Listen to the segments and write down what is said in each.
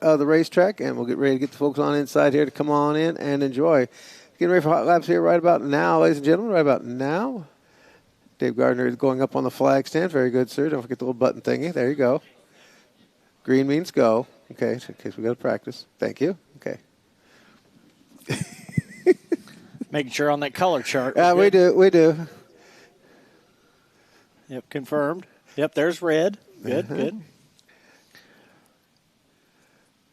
part of the racetrack, and we'll get ready to get the folks on inside here to come on in and enjoy. Getting ready for hot laps here right about now, ladies and gentlemen, right about now. Dave Gardner is going up on the flag stand. Very good, sir. Don't forget the little button thingy. There you go. Green means go. Okay, so in case we got to practice. Thank you. Okay. Making sure on that color chart. Yeah, we do. Yep, confirmed. Yep, there's red. Good, good.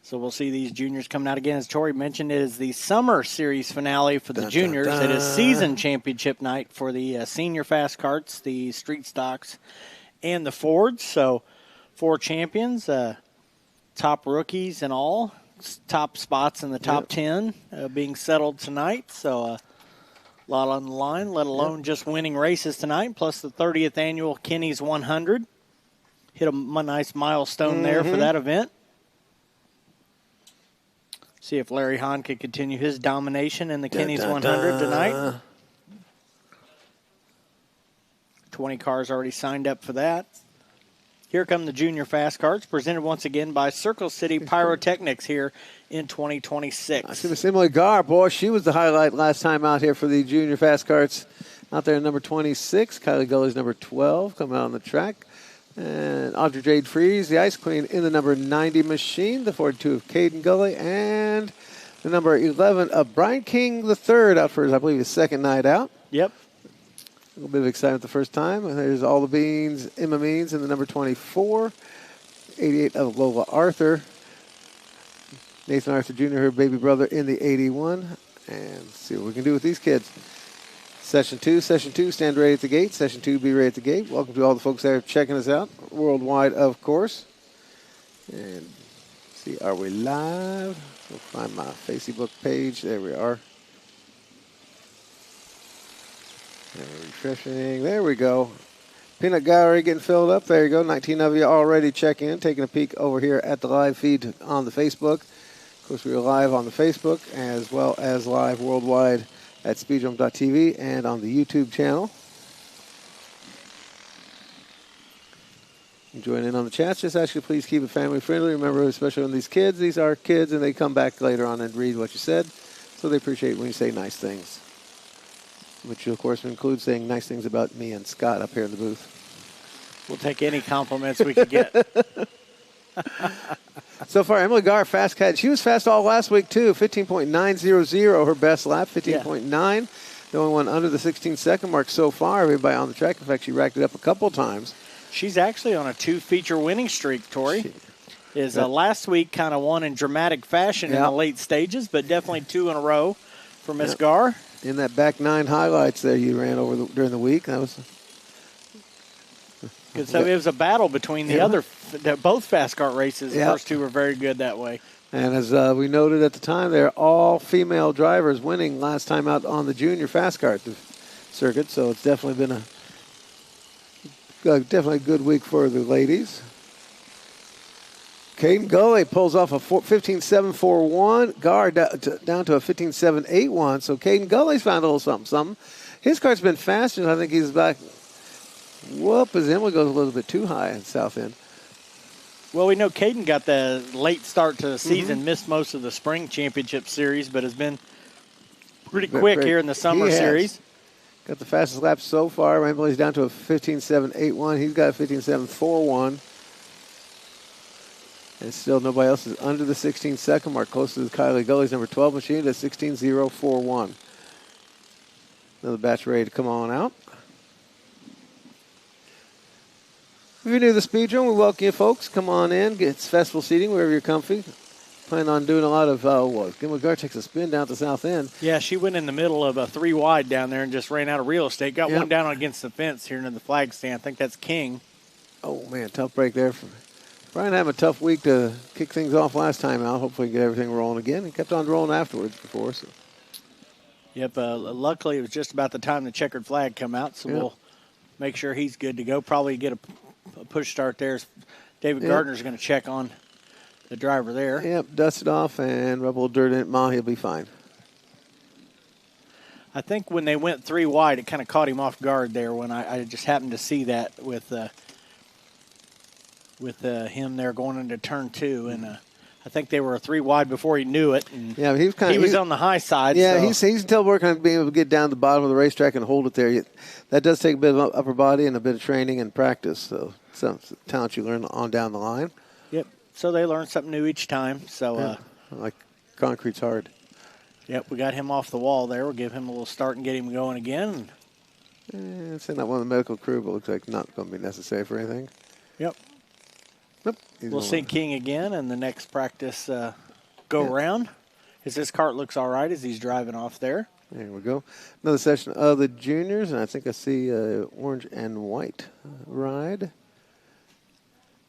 So we'll see these juniors coming out again. As Tori mentioned, it is the summer series finale for the juniors. It is season championship night for the senior fast karts, the street stocks, and the Fords. So 4 champions, top rookies and all, top spots in the top 10 being settled tonight. So a lot on the line, let alone just winning races tonight, plus the 30th annual Kenny's 100. Hit a nice milestone there for that event. See if Larry Hahn can continue his domination in the Kenny's 100 tonight. 20 cars already signed up for that. Here come the junior fast karts, presented once again by Circle City Pyrotechnics here in 2026. I see Emily Gar, boy, she was the highlight last time out here for the junior fast karts. Out there in number 26, Kylie Gully's number 12 coming out on the track. And Audrey Jade Fries, the Ice Queen, in the number 90 machine. The 42 of Caden Gully. And the number 11 of Brian King III out for his, I believe, his second night out. Yep. A little bit of excitement the first time. And there's All the Beans, Emma Means in the number 24. 88 of Lola Arthur. Nathan Arthur Jr., her baby brother, in the 81. And see what we can do with these kids. Session 2, stand ready at the gate. Session 2, be ready at the gate. Welcome to all the folks that are checking us out, worldwide, of course. And see, are we live? We'll find my Facebook page. There we are. And refreshing. There we go. Peanut gallery getting filled up. There you go. 19 of you already check in, taking a peek over here at the live feed on the Facebook. Of course, we are live on the Facebook as well as live worldwide at speedrome.tv and on the YouTube channel. Join in on the chats. Just ask you please keep it family friendly. Remember, especially when these are kids and they come back later on and read what you said. So they appreciate when you say nice things. Which, of course, includes saying nice things about me and Scott up here in the booth. We'll take any compliments we can get. So far, Emily Gar, fast cat. She was fast all last week, too. 15.900, her best lap, 15.9. The only one under the 16-second mark so far. Everybody on the track. In fact, she racked it up a couple times. She's actually on a 2-feature winning streak, Tori. Last week kind of won in dramatic fashion in the late stages, but definitely 2 in a row for Miss Gar. In that back 9 highlights there you ran over during the week. That was... So it was a battle between the other, both fast kart races. The first 2 were very good that way. And as we noted at the time, they're all female drivers winning last time out on the junior fast kart circuit. So it's definitely been a good week for the ladies. Caden Gully pulls off a 15.741. Gar down to a 15.781. So Caden Gully's found a little something. His kart's been faster, and I think he's back. Whoop, as Emily goes a little bit too high at south end. Well, we know Caden got the late start to the season, missed most of the spring championship series, but has been pretty quick here in the summer series. Got the fastest lap so far. Emily's down to a 15.781. He's got a 15.741. And still nobody else is under the 16-second mark, close to Kylie Gully's number 12 machine at 16.041. Another batch ready to come on out. If you're new to the Speedrome, we welcome you, folks. Come on in. Get festival seating wherever you're comfy. Plan on doing a lot of, Emily Gar takes a spin down to south end. Yeah, she went in the middle of a 3 wide down there and just ran out of real estate. Got one down against the fence here near the flag stand. I think that's King. Oh, man, tough break there. Brian had a tough week to kick things off last time out. Hopefully get everything rolling again. He kept on rolling afterwards before. So. Yep, luckily it was just about the time the checkered flag come out, so we'll make sure he's good to go. Probably get a push start there. David Gardner's going to check on the driver there. Yep, dust it off and rub a little dirt in it. Ma, he'll be fine. I think when they went 3 wide, it kind of caught him off guard there when I just happened to see that with him there going into turn 2. And I think they were 3 wide before he knew it. And Yeah, he was on the high side. Yeah, so. he's still working on being able to get down to the bottom of the racetrack and hold it there. That does take a bit of upper body and a bit of training and practice. So some talent you learn on down the line. Yep. So they learn something new each time. So like concrete's hard. Yep, we got him off the wall there. We'll give him a little start and get him going again. It's not one of the medical crew, but looks like not going to be necessary for anything. Yep. Nope. We'll see King again in the next practice go-round. His cart looks all right as he's driving off there. There we go. Another session of the juniors, and I think I see orange and white ride. Of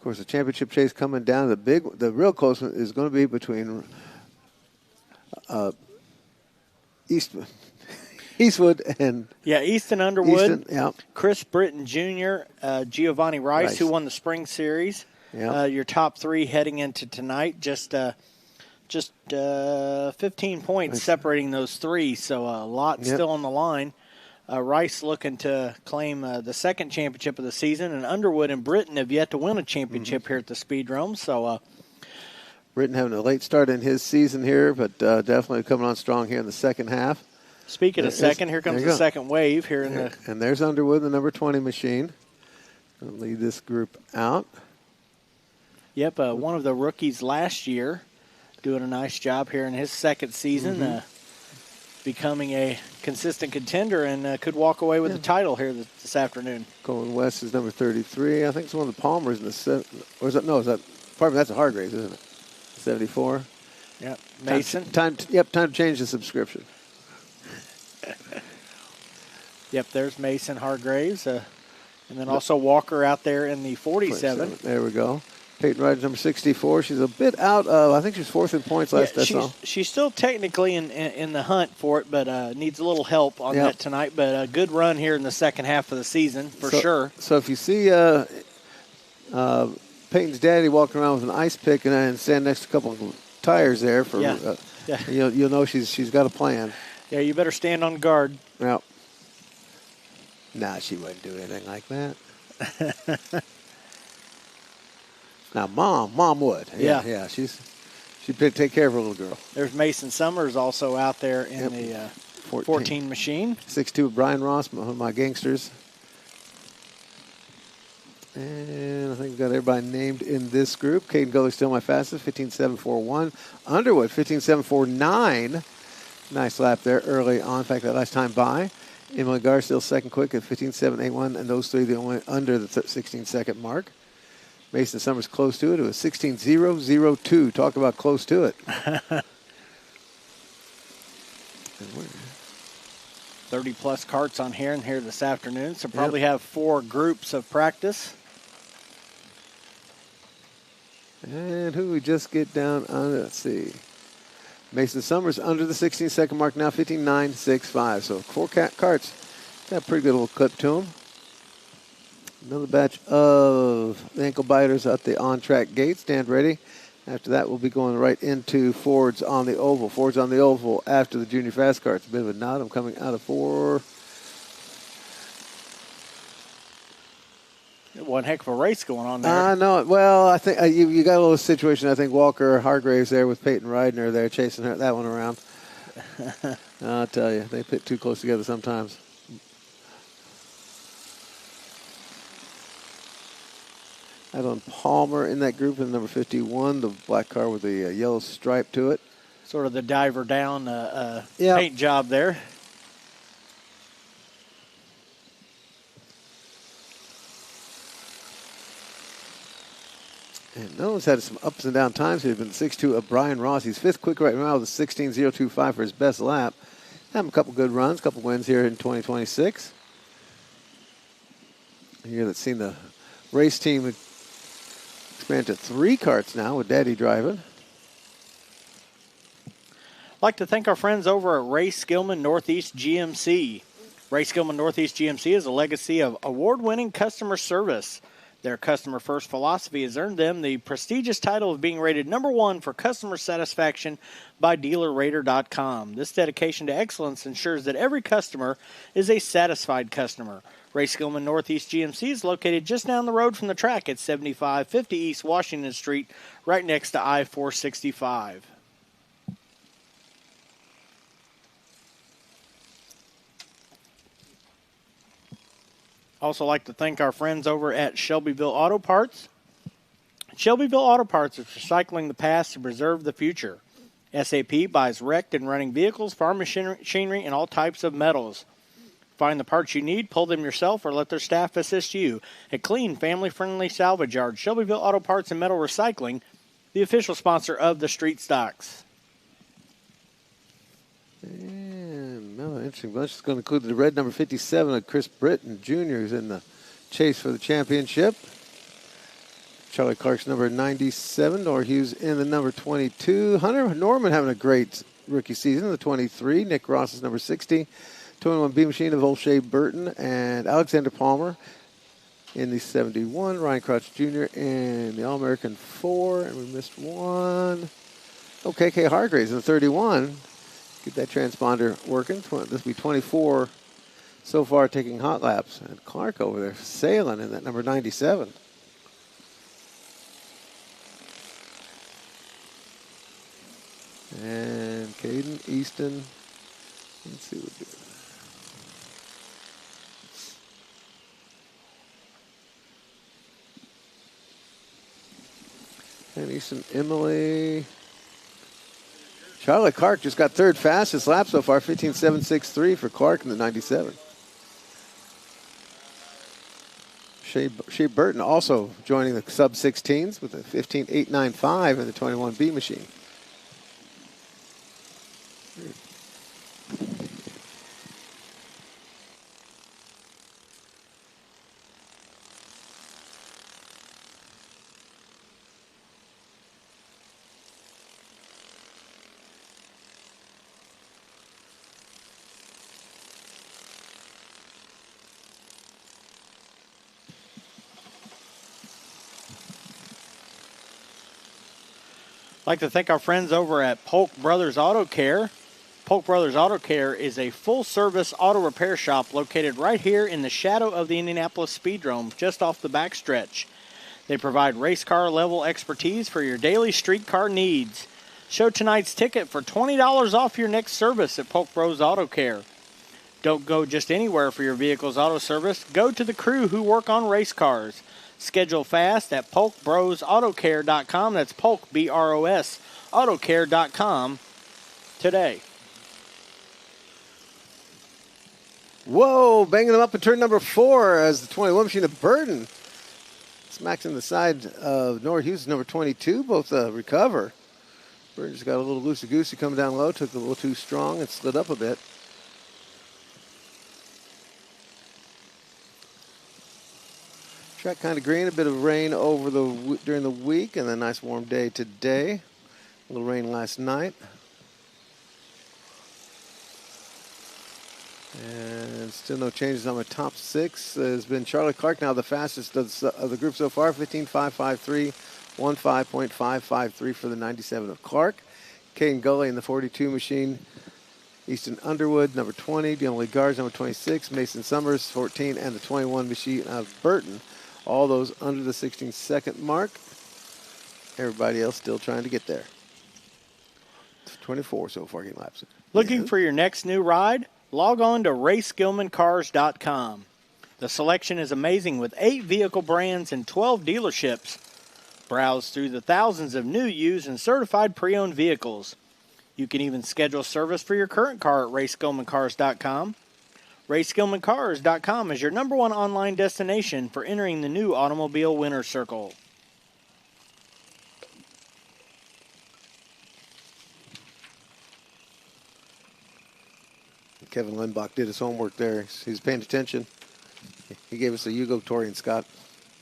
course, the championship chase coming down. The real close one is going to be between Eastwood and Easton Underwood. Yeah. Chris Britton Jr., Giovanni Rice, who won the spring series. Yeah. Your top 3 heading into tonight. Just 15 points separating those 3, so a lot still on the line. Rice looking to claim the second championship of the season, and Underwood and Britton have yet to win a championship here at the Speedrome. So Britton having a late start in his season here, but definitely coming on strong here in the second half. Speaking of second, here comes the second wave here in the. And there's Underwood, the number 20 machine. Going to lead this group out. Yep, one of the rookies last year, doing a nice job here in his second season, becoming a consistent contender and could walk away with the title here this afternoon. Going west is number 33. I think it's one of the Palmers in the or is that pardon me, that's a Hargraves, isn't it? 74. Yep, Mason. Time to change the subscription. Yep, there's Mason Hargraves, and then also Walker out there in the 47. There we go. Peyton Ryder's number 64. She's a bit out of, I think she was 4th in points last. That's all. She's still technically in the hunt for it, but needs a little help on that tonight. But a good run here in the second half of the season for sure. So if you see Peyton's daddy walking around with an ice pick and stand next to a couple of tires there, you'll know she's got a plan. Yeah, you better stand on guard. Yeah. Nah, she wouldn't do anything like that. Now, Mom would. Yeah. She'd take care of her little girl. There's Mason Summers also out there in the 14 machine. 6'2", Brian Ross, one of my gangsters. And I think we've got everybody named in this group. Caden Gully still my fastest, 15.741. Underwood, 15.749. Nice lap there early on. In fact, that last time by. Emily Gar still second quick at 15.781, and those 3 the only under the 16-second mark. Mason Summers close to it. It was 16.002. Talk about close to it. 30-plus carts on here this afternoon, so probably have 4 groups of practice. And who we just get down on, let's see. Mason Summers under the 16-second mark now, 15.965. So 4 carts. Got a pretty good little clip to them. Another batch of ankle biters at the on-track gate. Stand ready. After that, we'll be going right into Fords on the oval. Fords on the oval after the junior fast car. It's a bit of a nod. I'm coming out of 4. One heck of a race going on there. I know. Well, I think you got a little situation. I think Walker Hargraves there with Peyton Ridner there chasing that one around. I'll tell you, they pit too close together sometimes. Evelyn Palmer in that group in number 51, the black car with the yellow stripe to it. Sort of the diver down paint job there. And Nolan's had some ups and down times. He's been 6'2" of Brian Ross. He's 5th quick right now with a 16.025 for his best lap. Having a couple good runs, a couple wins here in 2026. Here that's seen the race team expand to 3 carts now with Daddy driving. I'd like to thank our friends over at Ray Skillman Northeast GMC. Ray Skillman Northeast GMC is a legacy of award-winning customer service. Their customer-first philosophy has earned them the prestigious title of being rated #1 for customer satisfaction by DealerRater.com. This dedication to excellence ensures that every customer is a satisfied customer. Ray Skillman Northeast GMC is located just down the road from the track at 7550 East Washington Street, right next to I-465. Also like to thank our friends over at Shelbyville Auto Parts. Shelbyville Auto Parts is recycling the past to preserve the future. SAP buys wrecked and running vehicles, farm machinery, and all types of metals. Find the parts you need, pull them yourself, or let their staff assist you. A clean, family-friendly salvage yard. Shelbyville Auto Parts and Metal Recycling, the official sponsor of the Street Stocks. And another interesting bunch is going to include the red number 57 of Chris Britton Jr. who's in the chase for the championship. Charlie Clark's number 97. Nor Hughes in the number 22. Hunter Norman having a great rookie season, the 23. Nick Ross is number 60. 21 B Machine of O'Shea Burton and Alexander Palmer in the 71. Ryan Crouch Jr. in the All-American 4. And we missed one. Oh, KK Hargraves in the 31. Get that transponder working. This will be 24 so far taking hot laps. And Clark over there sailing in that number 97. And Caden Easton. Let's see what we do. And Easton Emily. Charlie Clark just got third fastest lap so far, 15.763 for Clark in the 97. Shea Burton also joining the sub-16s with a 15.895 in the 21B machine. I'd like to thank our friends over at Polk Brothers Auto Care. Polk Brothers Auto Care is a full-service auto repair shop located right here in the shadow of the Indianapolis Speedrome, just off the backstretch. They provide race car level expertise for your daily street car needs. Show tonight's ticket for $20 off your next service at Polk Bros Auto Care. Don't go just anywhere for your vehicle's auto service. Go to the crew who work on race cars. Schedule fast at polkbrosautocare.com. That's Polk, B-R-O-S, autocare.com today. Whoa, banging them up in turn number 4 as the 21 machine of Burton smacks in the side of Nora Hughes, number 22. Both recover. Burton just got a little loosey-goosey coming down low, took it a little too strong and slid up a bit. Track kind of green, a bit of rain over during the week, and a nice warm day today. A little rain last night. And still no changes on the top 6. Has been Charlie Clark, now the fastest of the group so far, 15.553, 15.553 for the 97 of Clark. Caden Gully in the 42 machine. Easton Underwood, number 20. Dylan Legars, number 26. Mason Summers, 14. And the 21 machine of Burton. All those under the 16-second mark. Everybody else still trying to get there. 24 so far getting laps. Looking for your next new ride? Log on to RaySkillmanCars.com. The selection is amazing with 8 vehicle brands and 12 dealerships. Browse through the thousands of new, used, and certified pre-owned vehicles. You can even schedule service for your current car at RaySkillmanCars.com. RaySkillmanCars.com is your #1 online destination for entering the new automobile winner's circle. Kevin Lindbach did his homework there. He's paying attention. He gave us a Yugo Torian, Scott.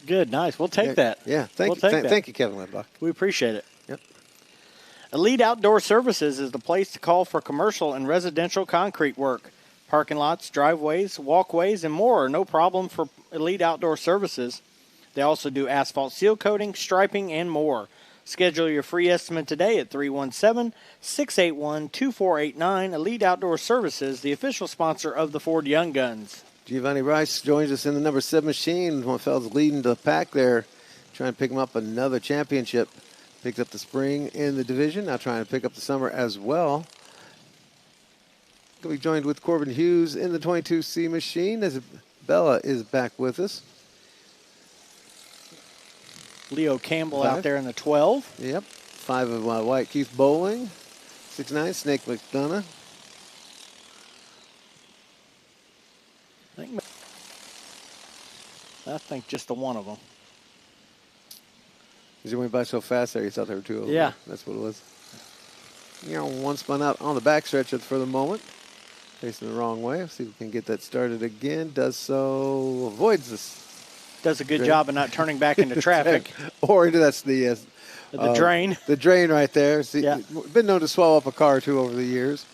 Good, nice. We'll take that. Yeah, thank you, Kevin Lindbach. We appreciate it. Yep. Elite Outdoor Services is the place to call for commercial and residential concrete work. Parking lots, driveways, walkways, and more are no problem for Elite Outdoor Services. They also do asphalt seal coating, striping, and more. Schedule your free estimate today at 317-681-2489. Elite Outdoor Services, the official sponsor of the Ford Young Guns. Giovanni Rice joins us in the number 7 machine. One fella's leading the pack there, trying to pick him up another championship. Picked up the spring in the division, now trying to pick up the summer as well. Going to be joined with Corbin Hughes in the 22C machine as Bella is back with us. Leo Campbell out there in the 12. Yep. 5 of White Keith Bowling. 6'9", Snake McDonough. I think just the one of them. He went by so fast there, he thought there were 2 of them. Yeah. That's what it was. One spun out on the backstretch for the moment. Facing the wrong way. Let's see if we can get that started again. Does so. Avoids this. Does a good job of not turning back into traffic. Or that's the drain. The drain right there. See, yeah. Been known to swallow up a car or two over the years.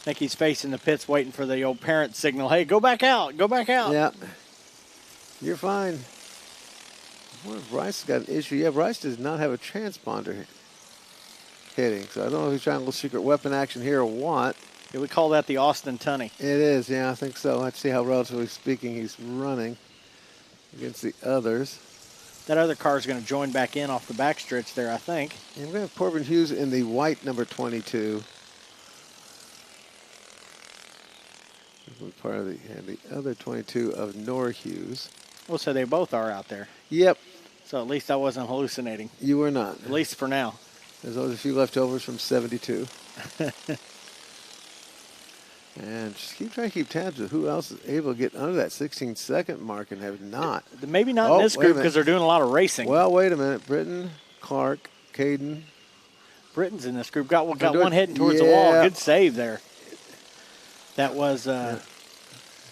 I think he's facing the pits waiting for the old parent signal. Hey, go back out. Go back out. Yeah. You're fine. I wonder if Rice has got an issue. Yeah, Rice does not have a transponder hitting. So I don't know if he's trying a little secret weapon action here or what. Yeah, we call that the Austin Tunney. It is, yeah, I think so. Let's see how, relatively speaking, he's running against the others. That other car is going to join back in off the backstretch there, I think. And we're going to have Corbin Hughes in the white number 22. Part of the other 22 of Nor Hughes. Well, so they both are out there. Yep. So at least I wasn't hallucinating. You were not. At least for now. There's always a few leftovers from 72. And just trying to keep tabs of who else is able to get under that 16-second mark and have not. Maybe not in this group because they're doing a lot of racing. Well, wait a minute. Britton, Clark, Caden. Britton's in this group. Got one heading towards the wall. Good save there. That was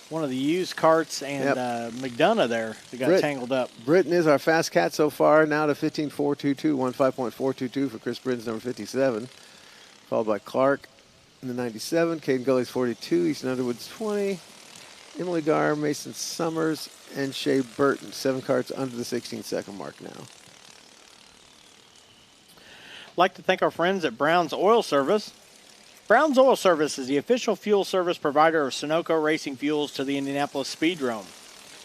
one of the used carts and McDonough there that got tangled up. Britton is our fast cat so far, now to 15.422, 15.422 for Chris Britton's number 57. Followed by Clark in the 97, Caden Gully's 42, Easton Underwood's 20, Emily Garr, Mason Summers, and Shea Burton. 7 carts under the 16-second mark now. I'd like to thank our friends at Brown's Oil Service. Brown's Oil Service is the official fuel service provider of Sunoco Racing Fuels to the Indianapolis Speedrome.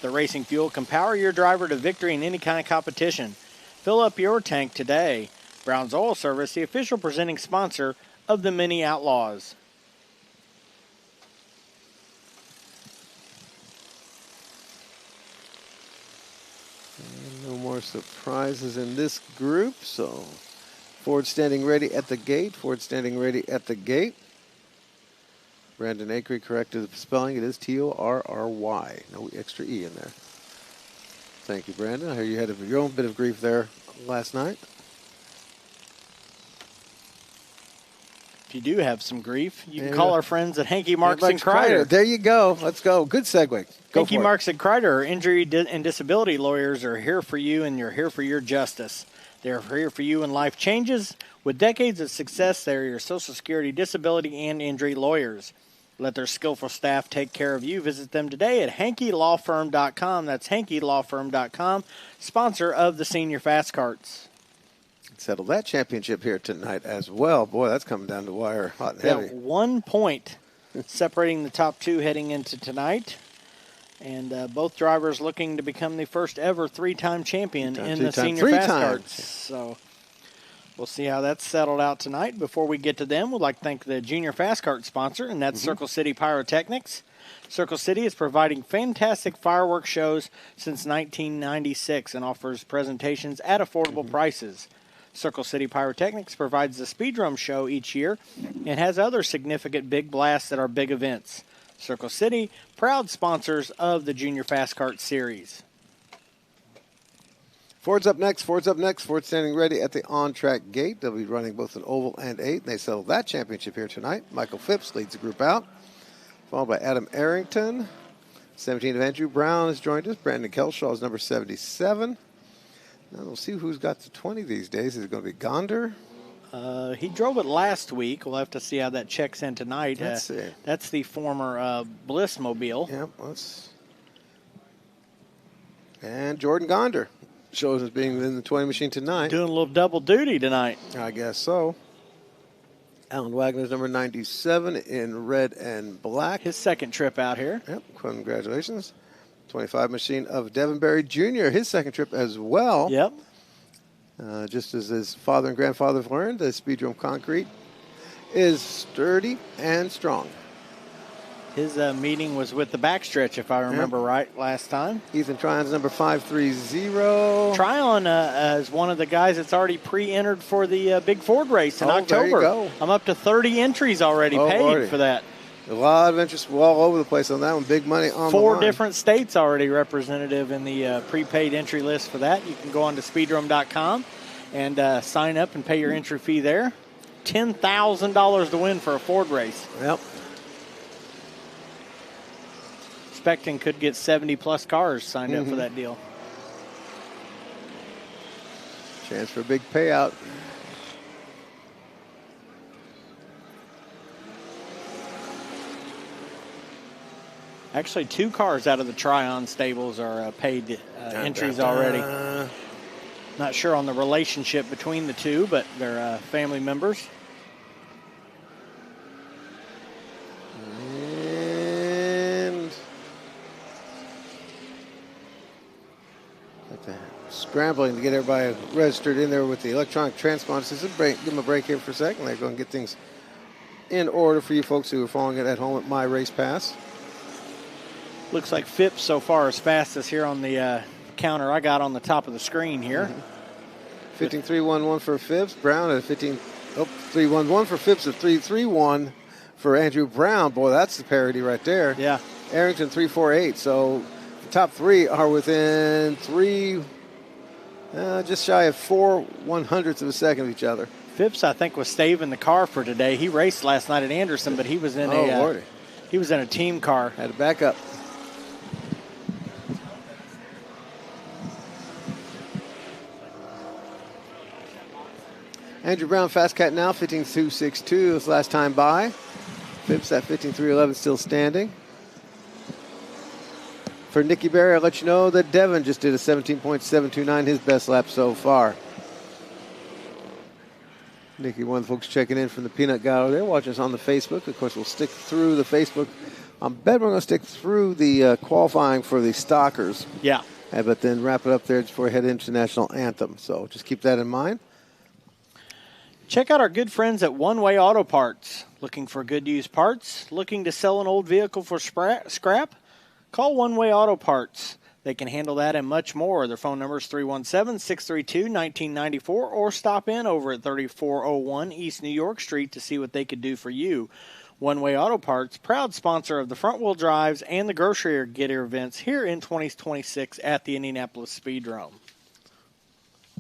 The racing fuel can power your driver to victory in any kind of competition. Fill up your tank today. Brown's Oil Service, the official presenting sponsor of the Mini Outlaws. And no more surprises in this group, so Ford standing ready at the gate. Ford standing ready at the gate. Brandon Acree corrected the spelling. It is T-O-R-R-Y. No extra E in there. Thank you, Brandon. I hear you had your own bit of grief there last night. If you do have some grief, you can call our friends at Hanky Marks and Kreider. There you go. Let's go. Good segue. Hanky Marks and Kreider, injury and disability lawyers, are here for you, and you're here for your justice. They're here for you when life changes. With decades of success, they're your Social Security, disability, and injury lawyers. Let their skillful staff take care of you. Visit them today at hankylawfirm.com. That's hankylawfirm.com, sponsor of the Senior Fast Carts. Settle that championship here tonight as well. Boy, that's coming down the wire hot and heavy. 1 point separating the top 2 heading into tonight. And both drivers looking to become the first ever 3-time champion in the Senior Fast Carts. So we'll see how that's settled out tonight. Before we get to them, we'd like to thank the Junior Fast Kart sponsor, and that's Circle City Pyrotechnics. Circle City is providing fantastic fireworks shows since 1996 and offers presentations at affordable prices. Circle City Pyrotechnics provides the Speedrome show each year and has other significant big blasts at our big events. Circle City, proud sponsors of the Junior Fast Kart Series. Ford's up next. Ford's standing ready at the on-track gate. They'll be running both an oval and 8, and they settle that championship here tonight. Michael Phipps leads the group out, followed by Adam Arrington. 17 of Andrew Brown has joined us. Brandon Kelshaw is number 77. Now we'll see who's got the 20 these days. Is it going to be Gonder? He drove it last week. We'll have to see how that checks in tonight. That's the former Blissmobile. Yep, let's And Jordan Gonder shows us being in the 20 machine tonight. Doing a little double duty tonight. I guess so. Alan Wagner's number 97 in red and black. His second trip out here. Yep, congratulations. 25 machine of Devin Berry Jr., his second trip as well. Yep. Just as his father and grandfather have learned, the Speedrome concrete is sturdy and strong. His meeting was with the backstretch, if I remember right, last time. Ethan Tryon's number 530. Tryon is one of the guys that's already pre-entered for the Big Ford race in October. There you go. I'm up to 30 entries already paid for that. A lot of interest all over the place on that one. Big money on the line. 4 different states already representative in the prepaid entry list for that. You can go on to speedrome.com and sign up and pay your entry fee there. $10,000 to win for a Ford race. Yep. Expecting could get 70-plus cars signed up for that deal. Chance for a big payout. Actually, 2 cars out of the Tryon stables are paid entries already. Not sure on the relationship between the two, but they're family members. And scrambling to get everybody registered in there with the electronic transponder system. Give them a break here for a second. They're going to get things in order for you folks who are following it at home at My Race Pass. Looks like Phipps so far is fastest here on the counter I got on the top of the screen here. 15.311 for Phipps. Brown at 3.11 for Phipps at 3.31 for Andrew Brown. Boy, that's the parity right there. Yeah. Arrington 3.48. So the top 3 are within just shy of 4/100ths of a second of each other. Phipps, I think, was saving the car for today. He raced last night at Anderson, but he was in he was in a team car. Had to back up. Andrew Brown, fast cat now, 15.262. His last time by. Phipps at 15.311, still standing. For Nicky Berry, I'll let you know that Devin just did a 17.729, his best lap so far. Nicky, one of the folks checking in from the Peanut Gallery there, watching us on the Facebook. Of course, we'll stick through the Facebook. I bet we're going to stick through the qualifying for the Stalkers. Yeah. But then wrap it up there before we head into the National Anthem. So just keep that in mind. Check out our good friends at One Way Auto Parts. Looking for good used parts? Looking to sell an old vehicle for scrap? Call One Way Auto Parts. They can handle that and much more. Their phone number is 317-632-1994 or stop in over at 3401 East New York Street to see what they could do for you. One Way Auto Parts, proud sponsor of the front wheel drives and the grocery getter events here in 2026 at the Indianapolis Speedrome.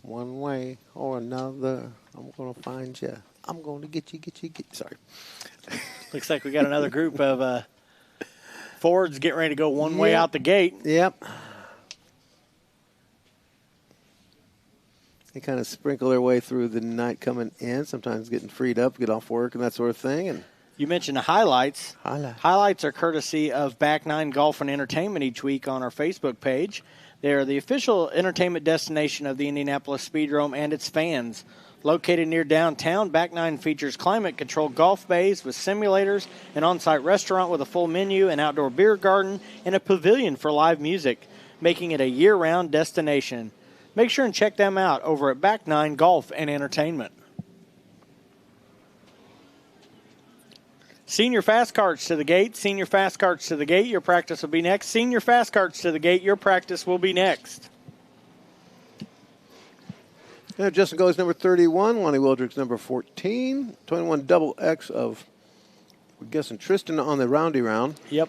One way or another, I'm going to find you. I'm going to get you. Sorry. Looks like we got another group of Fords getting ready to go one way out the gate. Yep. They kind of sprinkle their way through the night coming in, sometimes getting freed up, get off work and that sort of thing. And you mentioned the highlights. Highlights are courtesy of Back Nine Golf and Entertainment each week on our Facebook page. They are the official entertainment destination of the Indianapolis Speedrome and its fans. Located near downtown, Back Nine features climate-controlled golf bays with simulators, an on-site restaurant with a full menu, an outdoor beer garden, and a pavilion for live music, making it a year-round destination. Make sure and check them out over at Back Nine Golf and Entertainment. Senior Fast Carts to the gate. Senior Fast Carts to the gate. Your practice will be next. Senior Fast Carts to the gate. Your practice will be next. Now Justin Goes number 31. Lonnie Wildrick's number 14. 21 double X of, we're guessing, Tristan on the roundy round. Yep.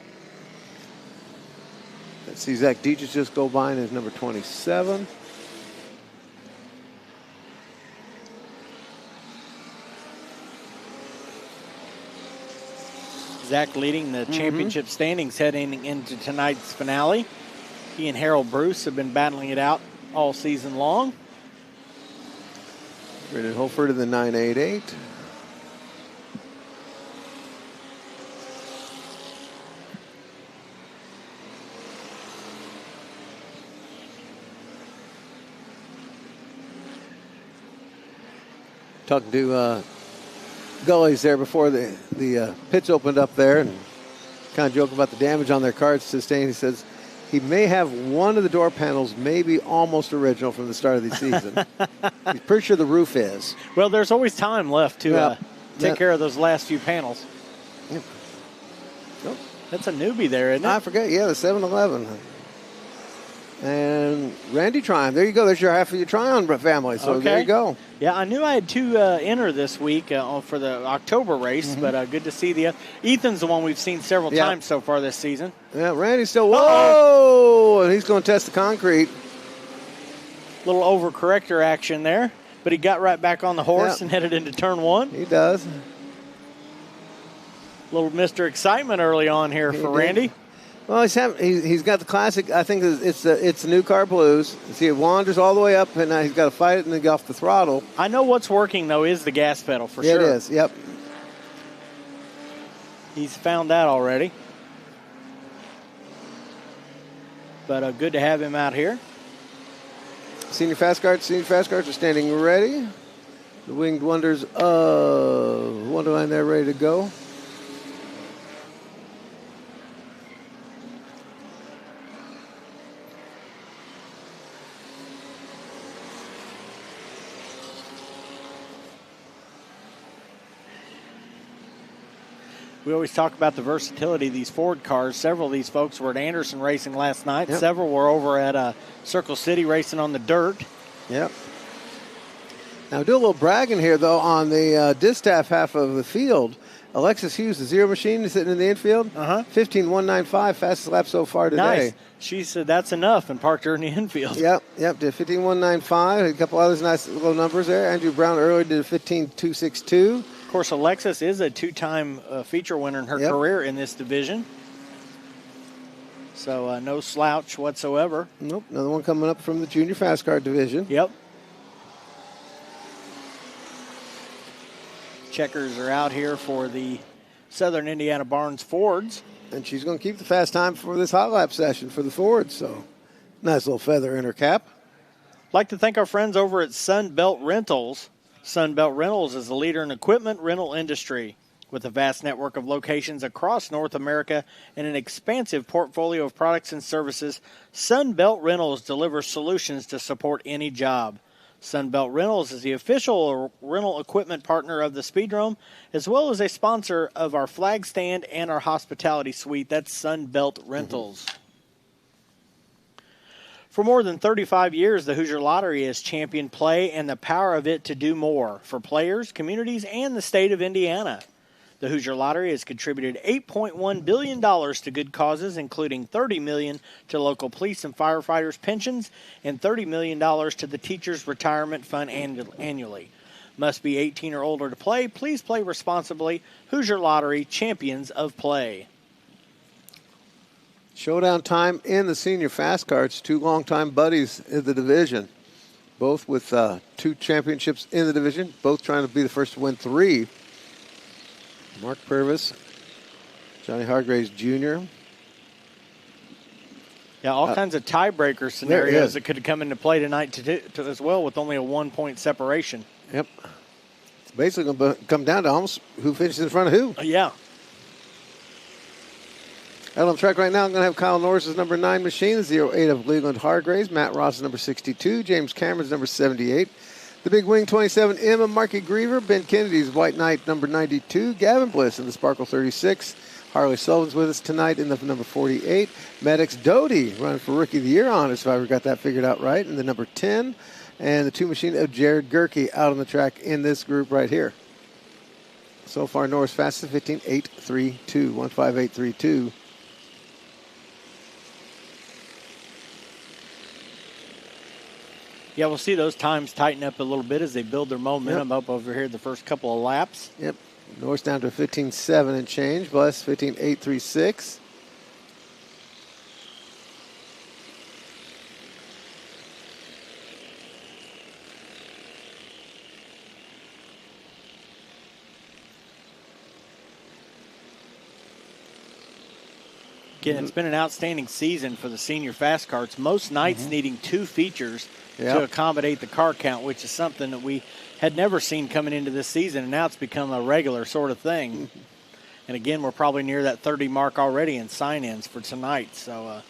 Let's see Zach Dietrich just go by in his number 27. Zach leading the championship standings heading into tonight's finale. He and Harold Bruce have been battling it out all season long. Brendan Holford in the 988. talking to Gullies there before the pits opened up there, and kind of joking about the damage on their cards sustained. He says he may have one of the door panels maybe almost original from the start of the season. He's pretty sure the roof is. Well, there's always time left to take care of those last few panels. Yep. Oh. That's a newbie there, isn't it? I forget. Yeah, the 711. And Randy Tryon. There you go. There's your half of your Tryon family. So there you go. Yeah, I knew I had two enter this week for the October race, but good to see the Ethan's the one we've seen several times so far this season. Yeah, Randy's still, whoa! And he's going to test the concrete. Little overcorrector action there, but he got right back on the horse and headed into turn one. He does. Little Mr. Excitement early on here for Randy. Well, he's got the classic. I think it's the new car blues. See, it wanders all the way up, and now he's got to fight it and then get off the throttle. I know what's working, though, is the gas pedal for sure. It is, yep. He's found that already. But good to have him out here. Senior fast cars are standing ready. The Winged Wonders Wonderland there ready to go. We always talk about the versatility of these Ford cars. Several of these folks were at Anderson Racing last night. Yep. Several were over at Circle City racing on the dirt. Yep. Now, do a little bragging here, though, on the distaff half of the field. Alexis Hughes, the Zero Machine, is sitting in the infield. 15.195, fastest lap so far today. Nice. She said that's enough and parked her in the infield. Yep, did 15.195. A couple others nice little numbers there. Andrew Brown earlier did 15.262. Of course, Alexis is a two-time feature winner in her career in this division. So no slouch whatsoever. Nope, another one coming up from the junior fast car division. Yep. Checkers are out here for the Southern Indiana Barnes Fords. And she's going to keep the fast time for this hot lap session for the Fords. So nice little feather in her cap. I'd like to thank our friends over at Sunbelt Rentals. Sunbelt Rentals is the leader in equipment rental industry. With a vast network of locations across North America and an expansive portfolio of products and services, Sunbelt Rentals delivers solutions to support any job. Sunbelt Rentals is the official rental equipment partner of the Speedrome, as well as a sponsor of our flag stand and our hospitality suite. That's Sunbelt Rentals. For more than 35 years, the Hoosier Lottery has championed play and the power of it to do more for players, communities, and the state of Indiana. The Hoosier Lottery has contributed $8.1 billion to good causes, including $30 million to local police and firefighters' pensions and $30 million to the Teachers' Retirement Fund annually. Must be 18 or older to play. Please play responsibly. Hoosier Lottery, champions of play. Showdown time in the senior fast carts. Two longtime buddies in the division, both with 2 championships in the division, both trying to be the first to win 3. Mark Purvis, Johnny Hargraves Jr. Yeah, all kinds of tiebreaker scenarios that could come into play tonight as well, with only a 1-point separation. Yep. It's basically going to come down to almost who finishes in front of who. Yeah. Out on track right now, I'm going to have Kyle Norris's number 9 machine, the 08 of Leland Hargraves, Matt Ross's number 62, James Cameron's number 78, the Big Wing 27M of Marky Griever, Ben Kennedy's White Knight number 92, Gavin Bliss in the Sparkle 36, Harley Sullivan's with us tonight in the number 48, Maddox Doty running for Rookie of the Year on us, if I ever got that figured out right, in the number 10, and the 2 machine of Jared Gerke out on the track in this group right here. So far, Norris fastest 15.832, 15832. Yeah, we'll see those times tighten up a little bit as they build their momentum up over here the first couple of laps. Yep. Norris down to 15.7 and change. Bliss 15.836. Again, it's been an outstanding season for the senior fast karts. Most nights needing 2 features to accommodate the car count, which is something that we had never seen coming into this season, and now it's become a regular sort of thing. And again, we're probably near that 30 mark already in sign-ins for tonight. So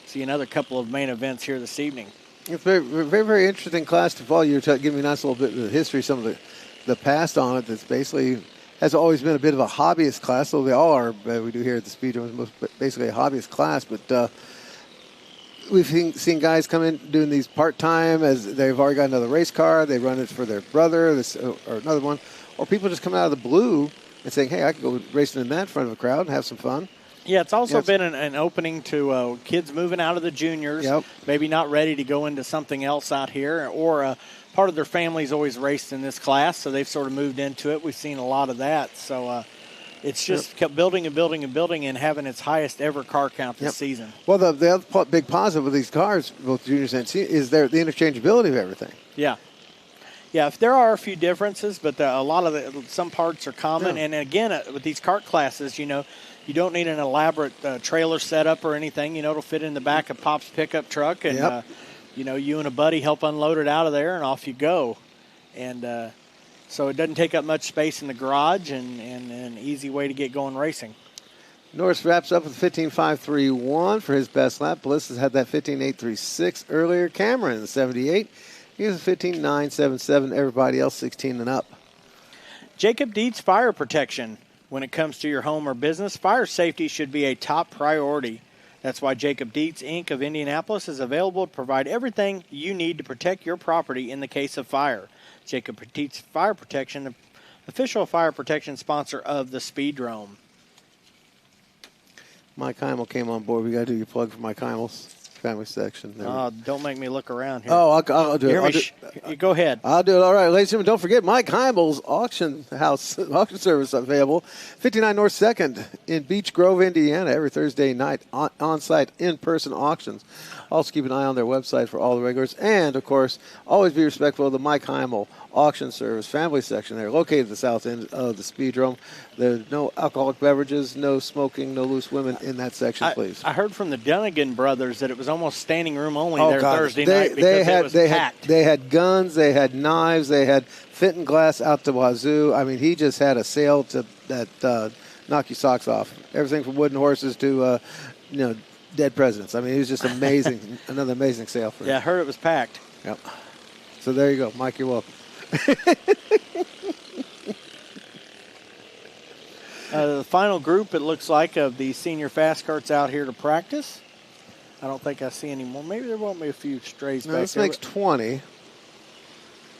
see another couple of main events here this evening. It's very, very, very interesting class to follow. You're giving me a nice little bit of the history, some of the past on it. That's basically has always been a bit of a hobbyist class. So they all are. We do here at the Speedrome, basically a hobbyist class. But we've seen guys come in doing these part-time as they've already got another race car. They run it for their brother or another one. Or people just come out of the blue and saying, hey, I could go racing in that in front of a crowd and have some fun. Yeah, it's also been an opening to kids moving out of the juniors, maybe not ready to go into something else out here, or part of their family's always raced in this class, so they've sort of moved into it. We've seen a lot of that. So it's just kept building and building and building and having its highest ever car count this season. Well, the other big positive with these cars, both juniors and seniors, is the interchangeability of everything. Yeah. Yeah, if there are a few differences, but a lot of some parts are common. Yeah. And again, with these kart classes, you don't need an elaborate trailer setup or anything. It'll fit in the back of Pop's pickup truck, and you and a buddy help unload it out of there, and off you go. And so it doesn't take up much space in the garage, and an easy way to get going racing. Norris wraps up with 15.531 for his best lap. Bliss has had that 15.836 earlier. Cameron, 78. He was a 15.977. Everybody else 16 and up. Jacob Dietz Fire Protection. When it comes to your home or business, fire safety should be a top priority. That's why Jacob Dietz, Inc. of Indianapolis is available to provide everything you need to protect your property in the case of fire. Jacob Dietz Fire Protection, the official fire protection sponsor of the Speedrome. Mike Heimel came on board. We got to do your plug for Mike Heimel's family section. Don't make me look around here. Oh, I'll do it. Go ahead. I'll do it. All right, ladies and gentlemen, don't forget Mike Heimel's auction service available. 59 North 2nd in Beech Grove, Indiana, every Thursday night on-site in-person auctions. Also keep an eye on their website for all the regulars. And, of course, always be respectful of the Mike Heimel auction service family section. They're located at the south end of the Speedrome. There's no alcoholic beverages, no smoking, no loose women in that section, please. I heard from the Dunnigan brothers that it was almost standing room only Thursday night because it was packed. They had guns, they had knives, they had fitting glass out the wazoo. I mean, he just had a sale that knock your socks off. Everything from wooden horses to, dead presidents. I mean, it was just amazing. Another amazing sale for him. Yeah, I heard it was packed. Yep. So there you go. Mike, you're welcome. The final group, it looks like, of the senior fast karts out here to practice. I don't think I see any more. Maybe there won't be a few strays back there. This makes 20.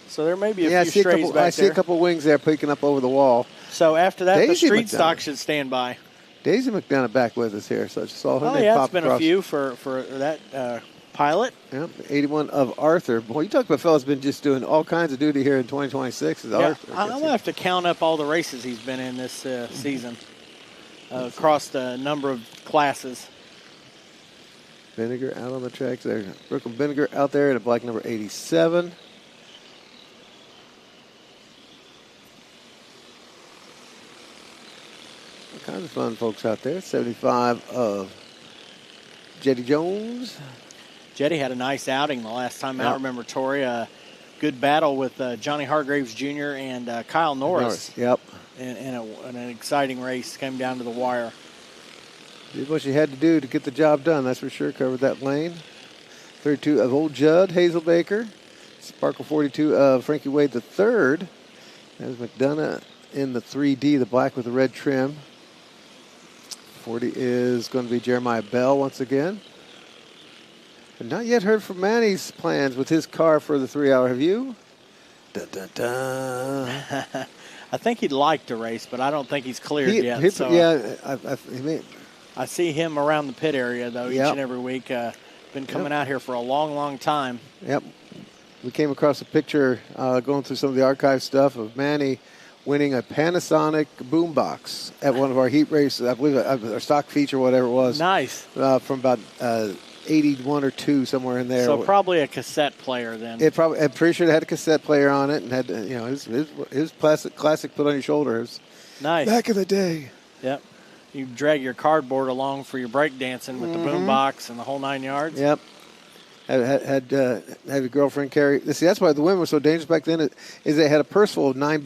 So there may be a few strays back there. I see a couple wings there peeking up over the wall. So after that, the street stock should stand by. Daisy McDonough back with us here, so I just saw her name pop it's across. been a few for that pilot. Yep, 81 of Arthur. Boy, you talk about fellas been just doing all kinds of duty here in 2026. Arthur. I'm going to have to count up all the races he's been in this season across the number of classes. Vinegar out on the tracks there. Brooklyn Vinegar out there in a black number 87. All kinds of fun folks out there. 75 of Jetty Jones. Jetty had a nice outing the last time out. Remember, Tori, good battle with Johnny Hargraves Jr. and Kyle Norris. Yep. In an exciting race. Came down to the wire. Did what she had to do to get the job done, that's for sure. Covered that lane. 32 of Old Judd, Hazel Baker. Sparkle 42 of Frankie Wade III. There's McDonough in the 3D, the black with the red trim. 40 is going to be Jeremiah Bell once again. But not yet heard from Manny's plans with his car for the 3-hour. Have you? Dun, dun, dun. I think he'd like to race, but I don't think he's cleared yet. I see him around the pit area, though, each and every week. Been coming out here for a long, long time. Yep. We came across a picture going through some of the archive stuff of Manny winning a Panasonic boombox at one of our heat races. I believe our stock feature, whatever it was. Nice. From about 81 or 2, somewhere in there. So probably a cassette player then. I'm pretty sure it had a cassette player on it and had his classic put on your shoulder. It was nice. Back in the day. Yep. You drag your cardboard along for your break dancing with the boom box and the whole 9 yards. Yep. Had your girlfriend carry. See, that's why the women were so dangerous back then. Is they had a purse full of 9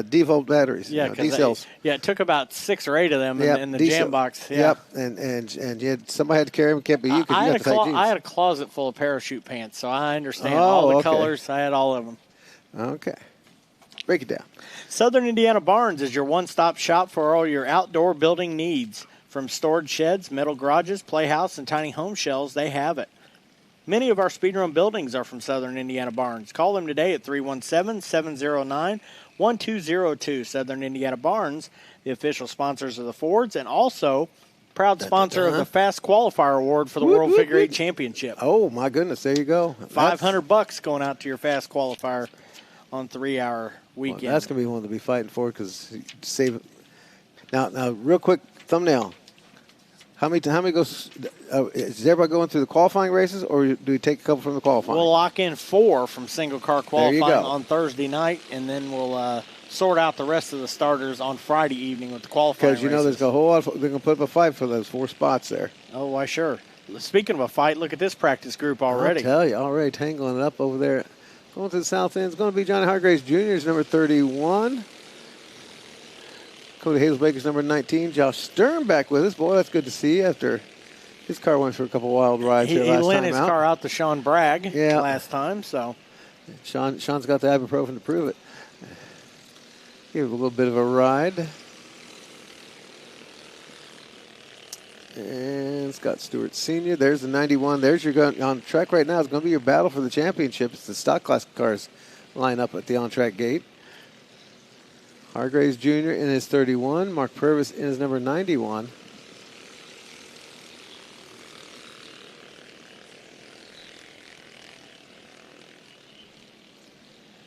D-volt batteries. Yeah, D cells. It took about 6 or 8 of them in the jam box. Yeah. Yep, and you had, somebody had to carry them. Can't be you. I had a closet full of parachute pants, so I understand all the colors. I had all of them. Okay, break it down. Southern Indiana Barns is your one-stop shop for all your outdoor building needs. From stored sheds, metal garages, playhouse, and tiny home shells, they have it. Many of our Speedrome buildings are from Southern Indiana Barns. Call them today at 317-709-1202. Southern Indiana Barns, the official sponsors of the Fords, and also proud sponsor of the Fast Qualifier Award for the World Figure 8 Championship. Oh, my goodness. There you go. $500 going out to your Fast Qualifier on 3-hour weekend. Well, that's going to be one to be fighting for because save it. Now, real quick thumbnail. How many goes? Is everybody going through the qualifying races, or do we take a couple from the qualifying? We'll lock in 4 from single car qualifying on Thursday night, and then we'll sort out the rest of the starters on Friday evening with the qualifying. Because there's a whole lot. They're going to put up a fight for those 4 spots there. Oh, why sure. Speaking of a fight, look at this practice group already. I'll tell you, already tangling it up over there. Going to the south end is going to be Johnny Hargraves Jr. is number 31. Cody Hazelbaker's number 19. Josh Stern back with us. Boy, that's good to see after his car went for a couple wild rides here last time out. He lent his car out to Sean Bragg last time. So Sean's got the ibuprofen to prove it. Give a little bit of a ride. And Scott Stewart Sr. There's the 91. There's your gun on track right now. It's going to be your battle for the championship. It's the stock class cars line up at the on-track gate. Hargraves Jr. in his 31. Mark Purvis in his number 91.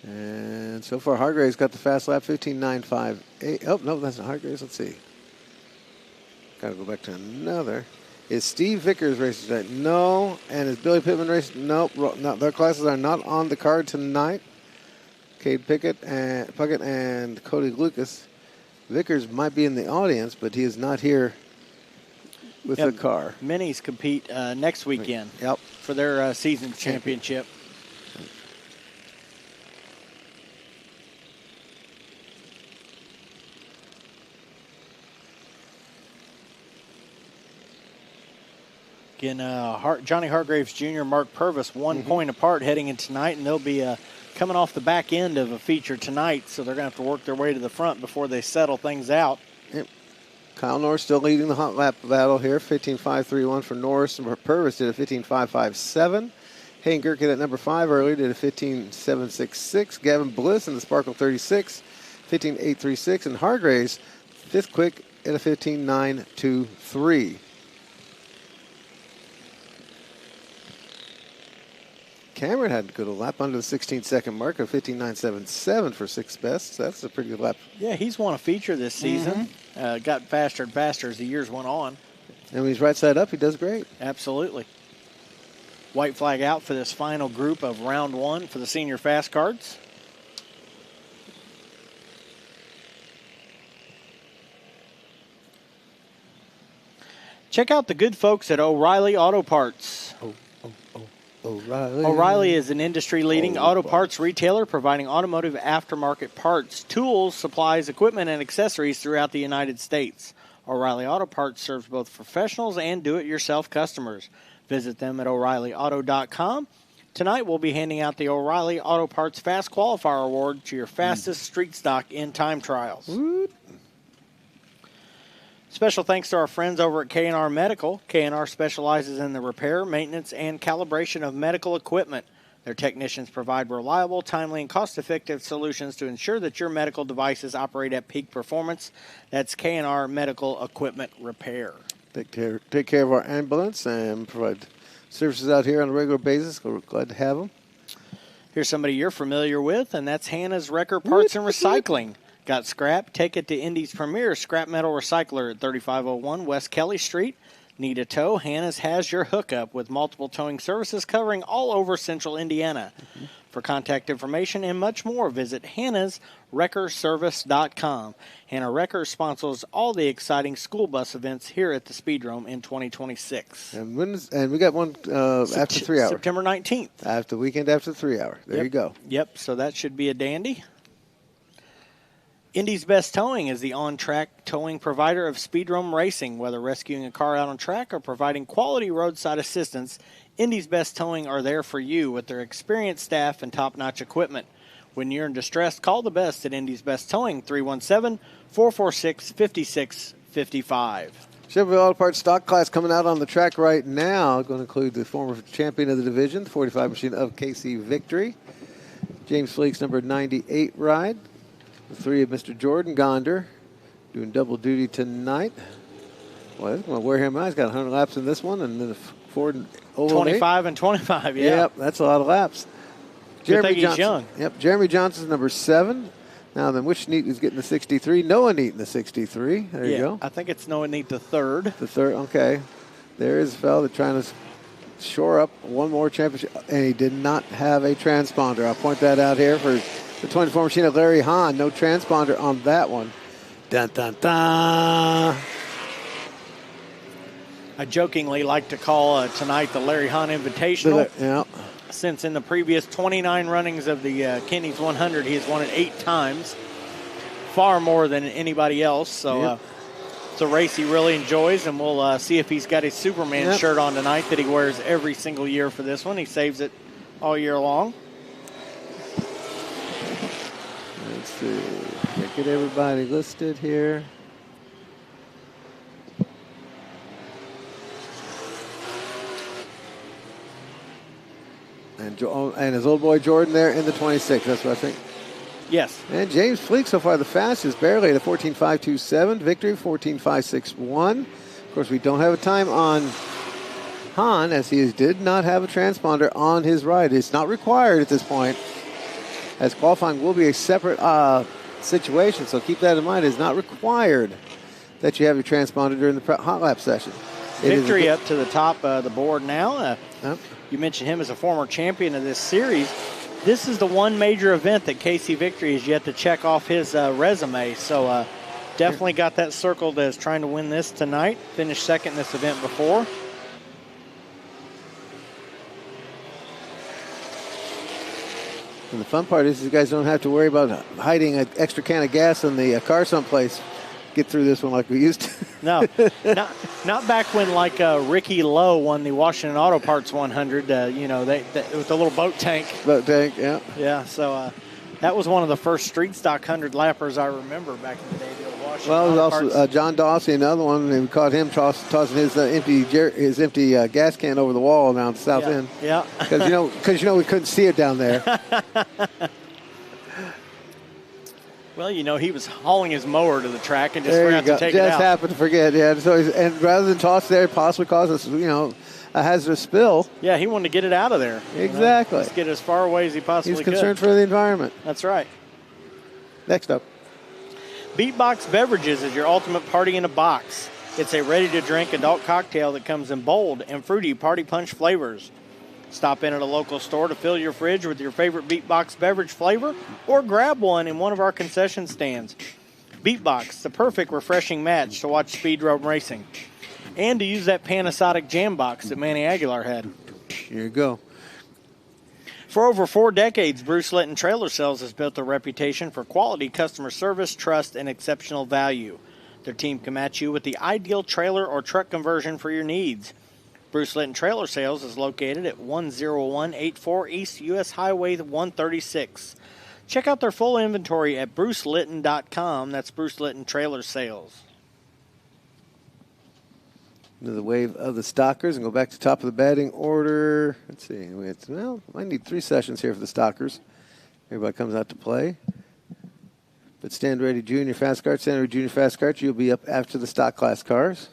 And so far, Hargraves got the fast lap, 15.958. Oh, no, that's not Hargraves. Let's see. Got to go back to another. Is Steve Vickers racing tonight? No. And is Billy Pittman racing? Nope. No, their classes are not on the card tonight. Cade Puckett and Cody Lucas. Vickers might be in the audience, but he is not here with the car. Minis compete next weekend for their season championship. Again, Johnny Hargraves Jr., Mark Purvis, 1 point apart heading in tonight, and they'll be coming off the back end of a feature tonight, so they're going to have to work their way to the front before they settle things out. Yep. Kyle Norris still leading the hot lap battle here, 15.531 for Norris. And Purvis did a 15.557. Hayden Gerke at number 5 early did a 15.766. Gavin Bliss in the Sparkle 36, 15.836. And Hargraves, 5th quick at a 15.923. Cameron had to go to lap under the 16-second mark of 15.977 for 6th best. That's a pretty good lap. Yeah, he's won a feature this season. Got faster and faster as the years went on. And when he's right side up, he does great. Absolutely. White flag out for this final group of round 1 for the senior fast cards. Check out the good folks at O'Reilly Auto Parts. O'Reilly is an industry-leading auto parts retailer providing automotive aftermarket parts, tools, supplies, equipment, and accessories throughout the United States. O'Reilly Auto Parts serves both professionals and do-it-yourself customers. Visit them at O'ReillyAuto.com. Tonight we'll be handing out the O'Reilly Auto Parts Fast Qualifier Award to your fastest street stock in time trials. Special thanks to our friends over at K&R Medical. K&R specializes in the repair, maintenance, and calibration of medical equipment. Their technicians provide reliable, timely, and cost-effective solutions to ensure that your medical devices operate at peak performance. That's K&R Medical Equipment Repair. Take care of our ambulance and provide services out here on a regular basis. We're glad to have them. Here's somebody you're familiar with, and that's Hannah's Wrecker Parts and Recycling. Got scrap? Take it to Indy's premier scrap metal recycler at 3501 West Kelly Street. Need a tow? Hannah's has your hookup with multiple towing services covering all over central Indiana. For contact information and much more, visit hannahswreckerservice.com. Hannah Wrecker sponsors all the exciting school bus events here at the Speedrome in 2026. And we got one after 3 hours. September 19th. After the weekend after 3 hour. There you go. Yep, so that should be a dandy. Indy's Best Towing is the on-track towing provider of Speedrome racing. Whether rescuing a car out on track or providing quality roadside assistance, Indy's Best Towing are there for you with their experienced staff and top-notch equipment. When you're in distress, call the best at Indy's Best Towing, 317-446-5655. Chevrolet Auto Parts stock class coming out on the track right now. Going to include the former champion of the division, the 45 machine of KC Victory. James Fleek's number 98 ride. The 3 of Mr. Jordan Gonder doing double duty tonight. Well, it's going to wear him out. He's got 100 laps in this one, and then the Ford Oval 25 and 25, yeah. Yep, that's a lot of laps. Jeremy Johnson. He's young. Yep, Jeremy Johnson's number 7. Now then, which Neat is getting the 63? Noah Neat in the 63. There you go. I think it's Noah Neat the 3rd. The 3rd, okay. There is a fellow that's trying to shore up one more championship, and he did not have a transponder. I'll point that out here for the 24 machine of Larry Hahn. No transponder on that one. Dun, dun, dun. I jokingly like to call tonight the Larry Hahn Invitational. Yeah. Since in the previous 29 runnings of the Kenny's 100, he has won it 8 times. Far more than anybody else. So it's a race he really enjoys, and we'll see if he's got his Superman shirt on tonight that he wears every single year for this one. He saves it all year long. Let's see. Get everybody listed here. And his old boy Jordan there in the 26. That's what I think. Yes. And James Fleek so far the fastest, barely at a 14.527. Victory 14.561. Of course, we don't have a time on Hahn, as he did not have a transponder on his ride. It's not required at this point, as qualifying will be a separate situation. So keep that in mind. It's not required that you have your transponder during the hot lap session. Victory up to the top of the board now. You mentioned him as a former champion of this series. This is the one major event that KC Victory has yet to check off his resume. So definitely got that circled as trying to win this tonight. Finished second in this event before. And the fun part is you guys don't have to worry about hiding an extra can of gas in the car someplace. Get through this one like we used to. No, not back when Ricky Lowe won the Washington Auto Parts 100. With the little boat tank. Boat tank, yeah. Yeah, so that was one of the first street stock 100 lappers I remember back in the day. The Washington well, it was Auto also Parts. John Dawsey, another one. And we caught him tossing his empty gas can over the wall down the south end. Yeah. Because we couldn't see it down there. Well, he was hauling his mower to the track and just forgot to take it out. Just happened to forget, yeah. So and rather than toss there, possibly cause us, a hazardous spill. Yeah, he wanted to get it out of there. Exactly. Just get as far away as he possibly could. He's concerned for the environment. That's right. Next up. Beatbox Beverages is your ultimate party in a box. It's a ready-to-drink adult cocktail that comes in bold and fruity party punch flavors. Stop in at a local store to fill your fridge with your favorite Beatbox beverage flavor or grab one in one of our concession stands. Beatbox, the perfect refreshing match to watch Speedrome racing. And to use that Panasonic jam box that Manny Aguilar had. Here you go. For over 4 decades, Bruce Litton Trailer Sales has built a reputation for quality customer service, trust, and exceptional value. Their team can match you with the ideal trailer or truck conversion for your needs. Bruce Litton Trailer Sales is located at 10184 East U.S. Highway 136. Check out their full inventory at brucelitton.com. That's Bruce Litton Trailer Sales. Into the wave of the Stockers and go back to top of the batting order. Let's see. I need 3 sessions here for the Stockers. Everybody comes out to play. But Stand Ready Junior Fast Kart, Stand Ready Junior Fast Kart, you'll be up after the stock class cars.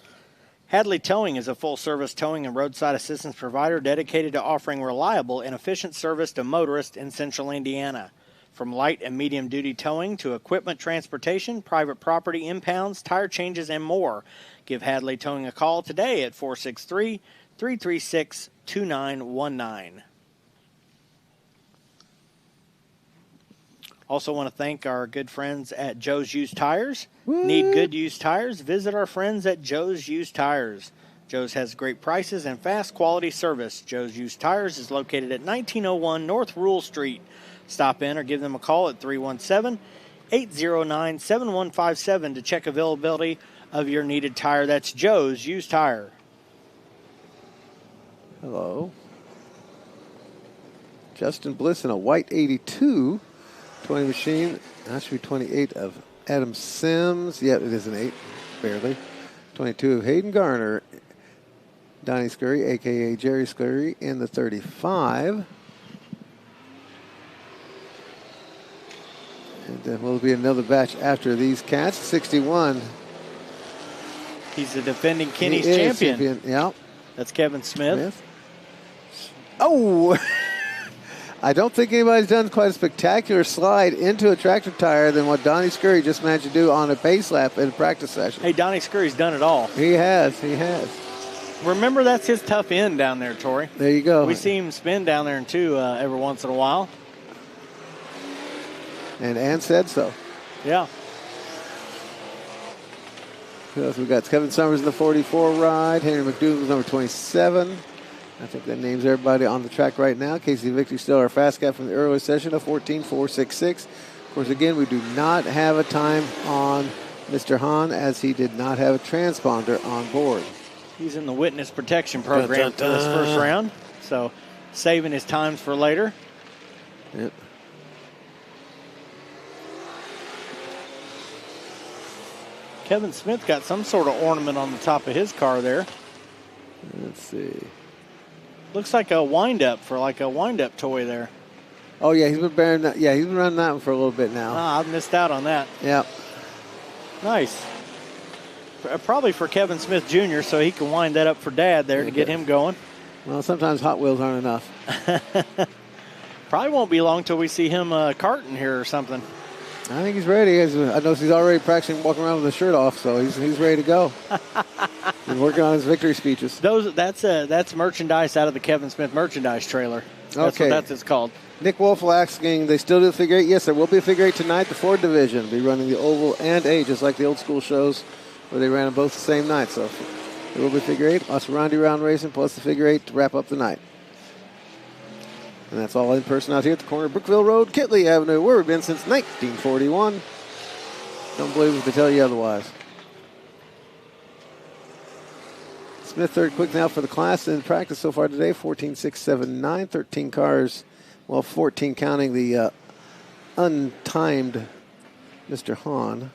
Hadley Towing is a full-service towing and roadside assistance provider dedicated to offering reliable and efficient service to motorists in central Indiana. From light and medium-duty towing to equipment transportation, private property impounds, tire changes, and more. Give Hadley Towing a call today at 463-336-2919. Also want to thank our good friends at Joe's Used Tires. What? Need good used tires? Visit our friends at Joe's Used Tires. Joe's has great prices and fast quality service. Joe's Used Tires is located at 1901 North Rule Street. Stop in or give them a call at 317-809-7157 to check availability of your needed tire. That's Joe's Used Tire. Hello. Justin Bliss in a white 82. 20 machine. That should be 28 of Adam Sims. Yep, it is an 8. Barely. 22 of Hayden Garner. Donnie Scurry, a.k.a. Jerry Scurry, in the 35. And then will be another batch after these cats. 61. He's the defending Kenny's He is champion. Yeah. That's Kevin Smith. Oh! I don't think anybody's done quite a spectacular slide into a tractor tire than what Donnie Scurry just managed to do on a base lap in a practice session. Hey, Donnie Scurry's done it all. He has. He has. Remember, that's his tough end down there, Tori. There you go. We see him spin down there, too, every once in a while. And Ann said so. Yeah. Who else we got? Kevin Summers in the 44 ride. Henry McDougal's number 27. I think that names everybody on the track right now. Casey Victory still our fast guy from the earlier session of 14.466. Of course, again, we do not have a time on Mr. Hahn as he did not have a transponder on board. He's in the witness protection program for this first round, so saving his times for later. Yep. Kevin Smith got some sort of ornament on the top of his car there. Let's see. Looks like a wind-up for like a wind-up toy there. Oh, yeah, he's been bearing that. Yeah, he's been running that one for a little bit now. Ah, I've missed out on that. Yep. Nice. Probably for Kevin Smith Jr., so he can wind that up for Dad there to get him going. Well, sometimes Hot Wheels aren't enough. Probably won't be long till we see him carting here or something. I think he's ready. I know he's already practicing walking around with his shirt off, so he's ready to go. He's working on his victory speeches. That's merchandise out of the Kevin Smith merchandise trailer. That's Okay. what that's called. Nick Wolf asking, they still do the figure eight? Yes, there will be a figure eight tonight. The Ford division will be running the oval and A, just like the old school shows where they ran them both the same night. So there will be figure eight, plus roundy round racing, plus the figure eight to wrap up the night. And that's all in person out here at the corner of Brookville Road, Kitley Avenue, where we've been since 1941. Don't believe us to tell you otherwise. Smith third quick now for the class in practice so far today, 14.679, 13 cars, well, 14 counting the untimed Mr. Hahn.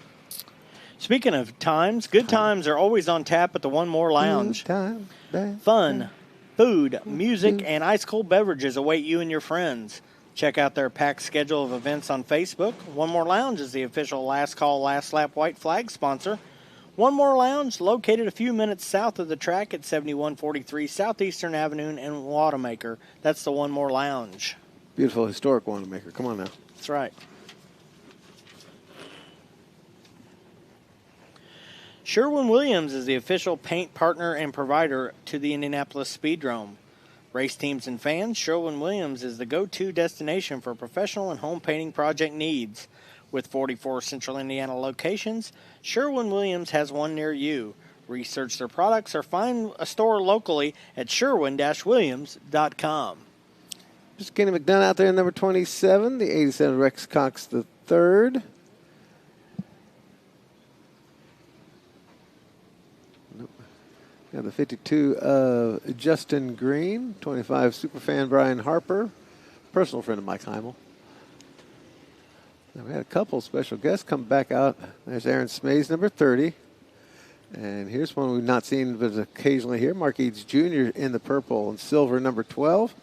Speaking of times, good times are always on tap at the One More Lounge. Fun, food, music, and ice-cold beverages await you and your friends. Check out their packed schedule of events on Facebook. One More Lounge is the official Last Call, Last Lap white flag sponsor. One More Lounge, located a few minutes south of the track at 7143 Southeastern Avenue in Wanamaker. That's the One More Lounge. Beautiful, historic Wanamaker. Come on now. That's right. Sherwin-Williams is the official paint partner and provider to the Indianapolis Speedrome. Race teams and fans, Sherwin-Williams is the go-to destination for professional and home painting project needs. With 44 central Indiana locations, Sherwin-Williams has one near you. Research their products or find a store locally at sherwin-williams.com. Just Kenny McDonough out there in number 27, the 87 Rex Cox the third. Got the 52 Justin Green, 25 superfan Brian Harper, personal friend of Mike Heimel. Now we had a couple special guests come back out. There's Aaron Smays, number 30. And here's one we've not seen but occasionally here. Mark Eads Jr. in the purple and silver, number 12.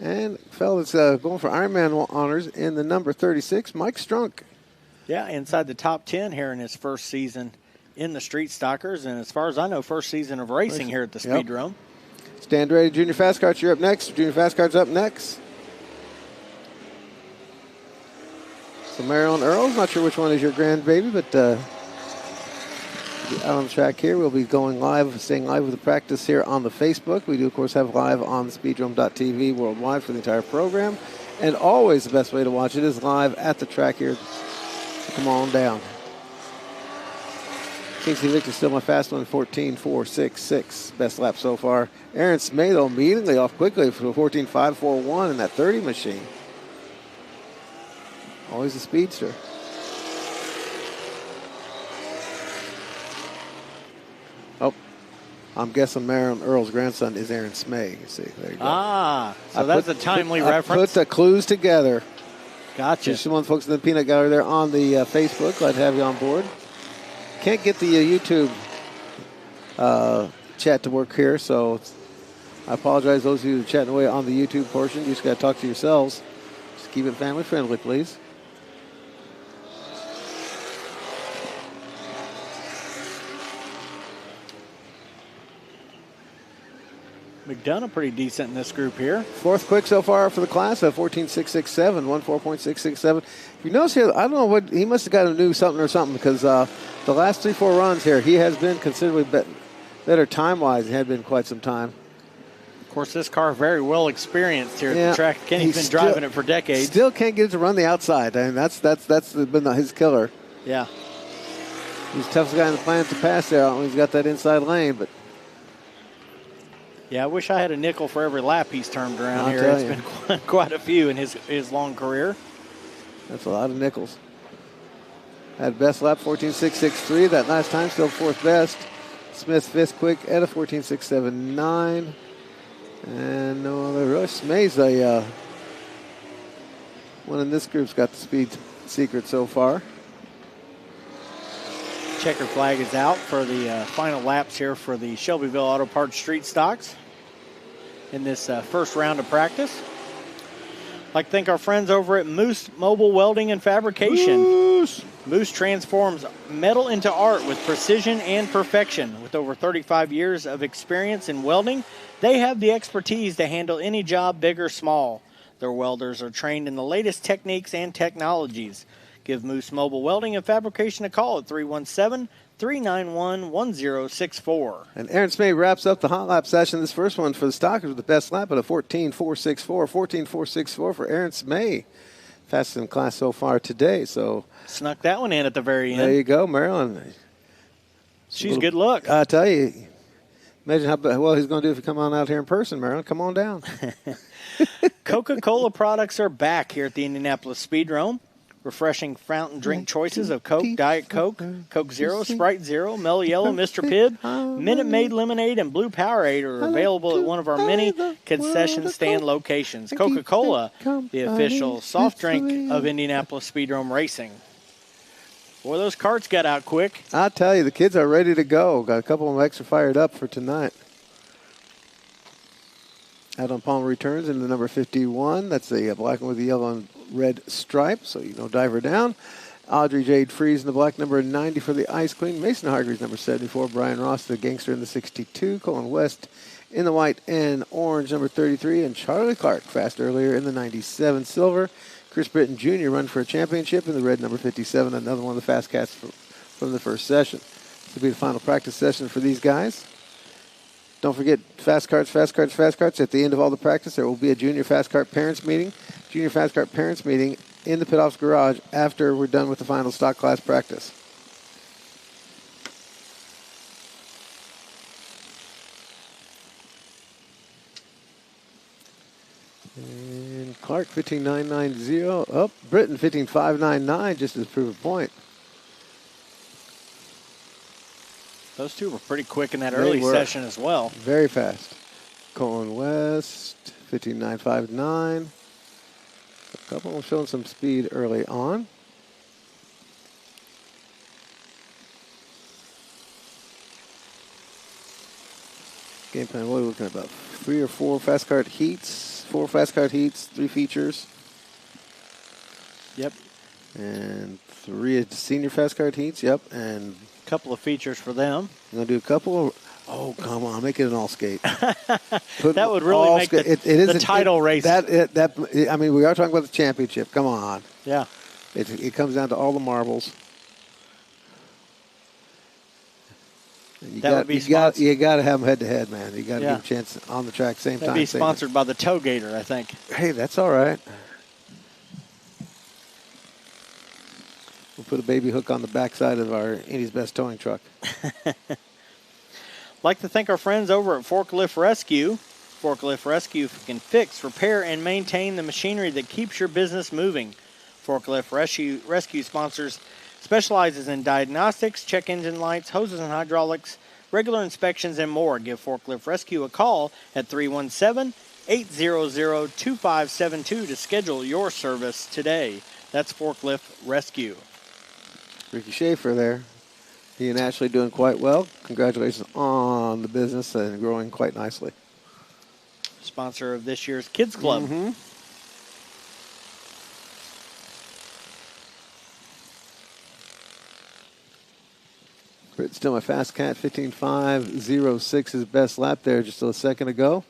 And fellow that's going for Ironman honors in the number 36, Mike Strunk. Yeah, inside the top 10 here in his first season in the Street Stockers, and as far as I know, first season of racing here at the Speedrome. Stand ready, Junior Fast Carts. You're up next. Junior Fast Carts up next. So Marilyn Earls, not sure which one is your grandbaby, but out on the track here. We'll be going live, staying live with the practice here on the Facebook. We do, of course, have live on speedrome.tv worldwide for the entire program. And always the best way to watch it is live at the track here. So come on down. Kingsley Victor still my fast one, 14.466. Best lap so far. Aaron Smay, though, immediately off quickly for 14.541 in that 30 machine. Always a speedster. Oh, I'm guessing Marilyn Earl's grandson is Aaron Smay. You see, there you go. So that's a timely reference. I put the clues together. Gotcha. Just one folks in the Peanut Gallery there on the Facebook. Glad to have you on board. Can't get the YouTube chat to work here, so I apologize those of you who are chatting away on the YouTube portion. You just got to talk to yourselves. Just keep it family friendly, please. McDonough pretty decent in this group here. Fourth quick so far for the class at 14.667, 14.667. If you notice here, I don't know what, he must have got to do something or something because the last 3-4 runs here, he has been considerably better time-wise. It had been quite some time. Of course, this car very well experienced here at the track. Kenny's been driving it for decades. Still can't get it to run the outside. I mean, that's been his killer. Yeah. He's the toughest guy in the planet to pass there. He's got that inside lane, but. Yeah, I wish I had a nickel for every lap he's turned around here. It's been quite a few in his long career. That's a lot of nickels. Had best lap 14.663. That last time still fourth best. Smith fifth quick at a 14.679. And no other rush. May's one in this group's got the speed secret so far. Checker flag is out for the final laps here for the Shelbyville Auto Parts Street Stocks in this first round of practice. I'd like to thank our friends over at Moose Mobile Welding and Fabrication. Moose transforms metal into art with precision and perfection. With over 35 years of experience in welding, they have the expertise to handle any job, big or small. Their welders are trained in the latest techniques and technologies. Give Moose Mobile Welding and Fabrication a call at 317-391-1064. And Aaron Smay wraps up the hot lap session. This first one for the Stockers with the best lap at a 14.464. 14.464 for Aaron Smay. Fastest in class so far today. So snuck that one in at the very end. There you go, Marilyn. She's good luck. I tell you. Imagine how well he's going to do if you come on out here in person, Marilyn. Come on down. Coca-Cola products are back here at the Indianapolis Speedrome. Refreshing fountain drink choices of Coke, Diet Coke, Coke Zero, Sprite Zero, Mellow Yellow, Mr. Pibb, Minute Maid Lemonade, and Blue Powerade are available at one of our many concession stand locations. Coca-Cola, the official soft drink of Indianapolis Speedrome Racing. Boy, those carts got out quick. I tell you, the kids are ready to go. Got a couple of them extra fired up for tonight. Adam Palmer returns in the number 51. That's the black one with the yellow and red stripe, so you know diver down. Audrey Jade Fries in the black, number 90 for the Ice Queen. Mason Hargreaves, number 74. Brian Ross, the gangster, in the 62. Colin West in the white and orange, number 33. And Charlie Clark, fast earlier, in the 97 silver. Chris Britton Jr. run for a championship in the red, number 57. Another one of the fast cats from the first session. This will be the final practice session for these guys. Don't forget, fast carts, fast carts, fast carts. At the end of all the practice, there will be a junior fast cart parents meeting. Junior fast cart parents meeting in the pit-offs garage after we're done with the final stock class practice. And Clark, 15.990. Oh, Britton, 15.599, just as proof of point. Those two were pretty quick in that early session as well. Very fast. Colin West, 15.959. A couple of them showing some speed early on. Game plan, what are we looking at? About 3 or 4 fast cart heats. 4 fast cart heats, 3 features. Yep. And 3 senior fast cart heats, yep. And a couple of features for them. I'm going to do a couple of... Oh, come on, make it an all-skate. That would really make the title race. I mean, we are talking about the championship. Come on. Yeah. It comes down to all the marbles. You got to have them head-to-head, man. You got to give them a chance on the track same time. That'd be sponsored by the Tow Gator, I think. Hey, that's all right. We'll put a baby hook on the backside of our Indy's Best towing truck. Like to thank our friends over at Forklift Rescue. Forklift Rescue can fix, repair, and maintain the machinery that keeps your business moving. Forklift Rescue specializes in diagnostics, check engine lights, hoses and hydraulics, regular inspections, and more. Give Forklift Rescue a call at 317-800-2572 to schedule your service today. That's Forklift Rescue. Ricky Schaefer there. He and Ashley doing quite well. Congratulations on the business and growing quite nicely. Sponsor of this year's Kids Club. Mm-hmm. Britt still my fast cat, 15.506 his best lap there just a second ago.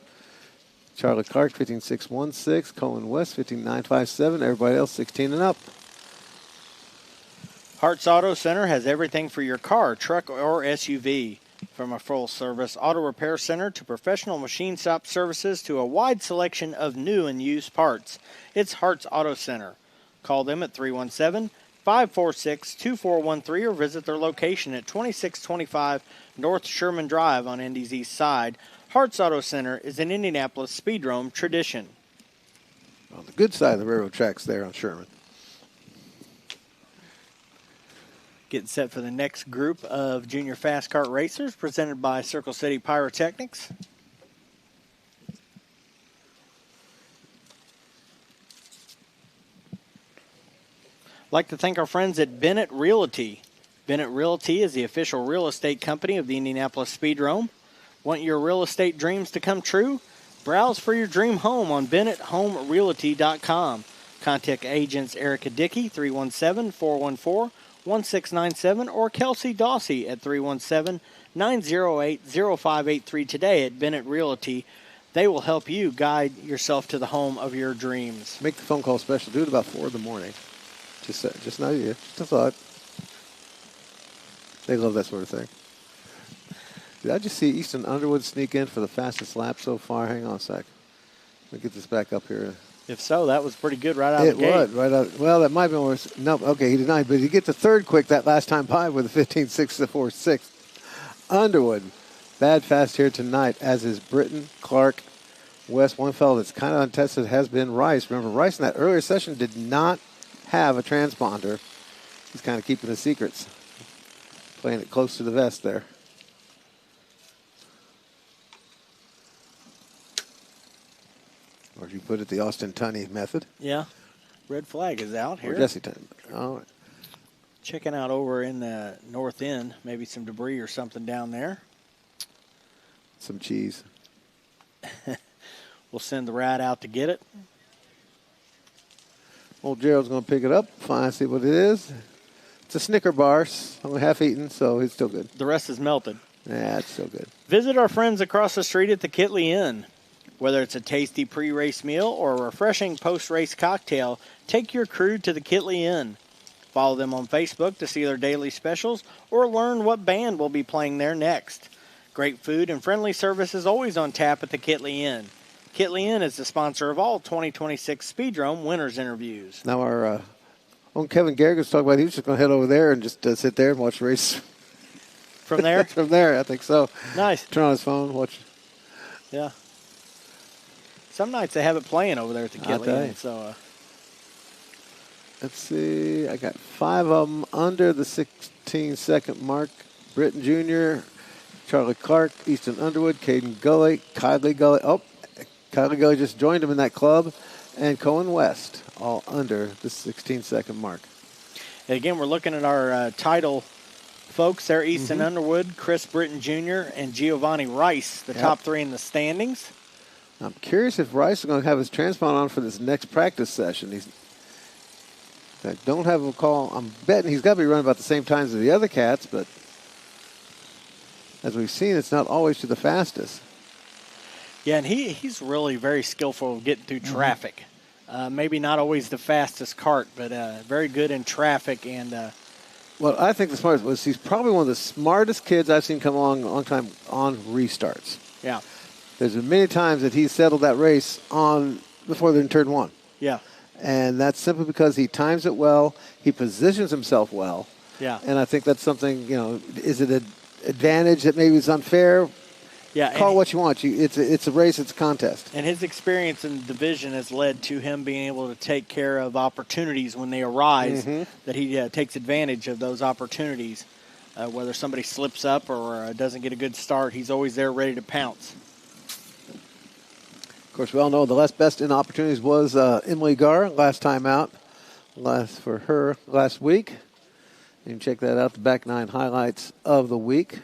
Charlie Clark, 15.616. Colin West, 15.957. Everybody else, 16 and up. Hart's Auto Center has everything for your car, truck, or SUV. From a full-service auto repair center to professional machine shop services to a wide selection of new and used parts. It's Hart's Auto Center. Call them at 317-546-2413 or visit their location at 2625 North Sherman Drive on Indy's East Side. Hart's Auto Center is an Indianapolis Speedrome tradition. On the good side of the railroad tracks there on Sherman. Getting set for the next group of junior fast kart racers presented by Circle City Pyrotechnics. I'd like to thank our friends at Bennett Realty. Bennett Realty is the official real estate company of the Indianapolis Speedrome. Want your real estate dreams to come true? Browse for your dream home on BennettHomeRealty.com. Contact agents Erica Dickey, 317-414-1697, or Kelsey Dawsey at 317-908-0583 today at Bennett Realty. They will help you guide yourself to the home of your dreams. Make the phone call special. Do it about 4 in the morning. Just an idea. Just a thought. They love that sort of thing. Did I just see Easton Underwood sneak in for the fastest lap so far? Hang on a sec. Let me get this back up here. If so, that was pretty good right out of the gate. It was, right out. Well, that might have been worse. No, okay, he denied. But he gets the third quick that last time by with a 15.646. Underwood, bad fast here tonight, as is Britton, Clark, West. One fellow that's kind of untested has been Rice. Remember, Rice in that earlier session did not have a transponder. He's kind of keeping the secrets. Playing it close to the vest there. Or as you put it, the Austin Tunney method. Yeah. Red flag is out here. Or Jesse Tunney. All right. Checking out over in the north end. Maybe some debris or something down there. Some cheese. We'll send the rat out to get it. Old Gerald's going to pick it up. Fine, see what it is. It's a Snicker bar. Only half eaten, so it's still good. The rest is melted. Yeah, it's still good. Visit our friends across the street at the Kitley Inn. Whether it's a tasty pre-race meal or a refreshing post-race cocktail, take your crew to the Kitley Inn. Follow them on Facebook to see their daily specials or learn what band will be playing there next. Great food and friendly service is always on tap at the Kitley Inn. Kitley Inn is the sponsor of all 2026 Speedrome winners interviews. Now our own Kevin Garrett was talking about he was just going to head over there and just sit there and watch the race. From there? From there, I think so. Nice. Turn on his phone, watch. Yeah. Some nights they have it playing over there at the Kitley Inn. So, let's see. I got 5 of them under the 16-second mark. Britton Jr., Charlie Clark, Easton Underwood, Caden Gully, Kylie Gully. Oh, Kylie Gully just joined him in that club. And Cohen West, all under the 16-second mark. And again, we're looking at our title folks there. Easton Underwood, Chris Britton Jr., and Giovanni Rice, the top 3 in the standings. I'm curious if Rice is going to have his transponder on for this next practice session. I don't have a call. I'm betting he's got to be running about the same times as the other cats, but as we've seen, it's not always to the fastest. Yeah, and he's really very skillful getting through traffic. Maybe not always the fastest kart, but very good in traffic. And well, I think the smartest was he's probably one of the smartest kids I've seen come along a long time on restarts. Yeah. There's been many times that he's settled that race on before they're in turn 1. Yeah. And that's simply because he times it well, he positions himself well. Yeah. And I think that's something, is it an advantage that maybe is unfair? Yeah, Call it what you want. It's a race, it's a contest. And his experience in the division has led to him being able to take care of opportunities when they arise, that he takes advantage of those opportunities. Whether somebody slips up or doesn't get a good start, he's always there ready to pounce. Of course, we all know the last best in opportunities was Emily Garr, last time out, for her last week. You can check that out, the back nine highlights of the week.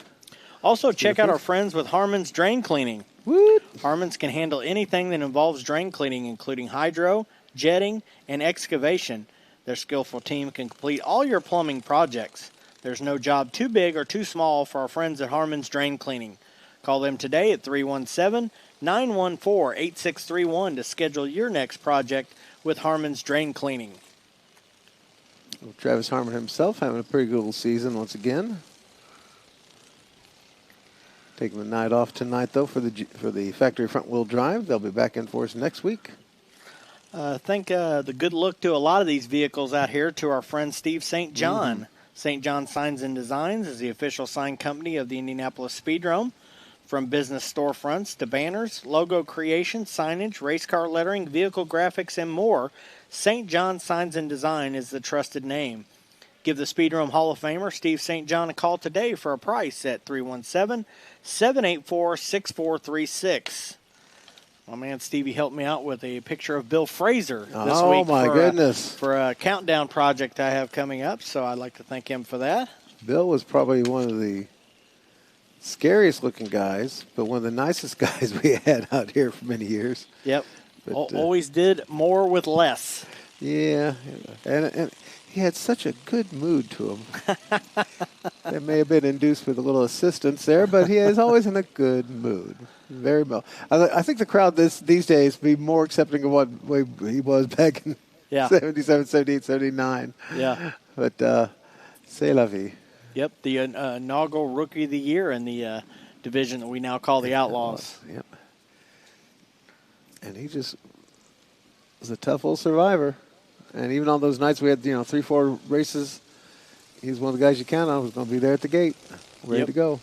Also, check out our friends with Harmon's Drain Cleaning. What? Harmon's can handle anything that involves drain cleaning, including hydro, jetting, and excavation. Their skillful team can complete all your plumbing projects. There's no job too big or too small for our friends at Harmon's Drain Cleaning. Call them today at 317-914-8631 to schedule your next project with Harmon's Drain Cleaning. Well, Travis Harmon himself having a pretty good little season once again. Taking the night off tonight, though, for the factory front-wheel drive. They'll be back in for us next week. I think the good look to a lot of these vehicles out here to our friend Steve St. John. St. John Signs and Designs is the official sign company of the Indianapolis Speedrome. From business storefronts to banners, logo creation, signage, race car lettering, vehicle graphics, and more, St. John Signs and Design is the trusted name. Give the Speedrome Hall of Famer Steve St. John a call today for a price at 317-784-6436. My man Stevie helped me out with a picture of Bill Fraser this week. Oh, my goodness. For a countdown project I have coming up, so I'd like to thank him for that. Bill was probably one of the scariest looking guys, but one of the nicest guys we had out here for many years. Yep. But, always did more with less. Yeah, and he had such a good mood to him. It may have been induced with a little assistance there, but he is always in a good mood. Very well. I think the crowd these days be more accepting of what he was back in 77, 78, 79. Yeah. But c'est la vie. Yep, the inaugural Rookie of the Year in the division that we now call the Outlaws. Yep. And he just was a tough old survivor. And even on those nights we had, 3-4 races, he was one of the guys you count on was going to be there at the gate, ready to go.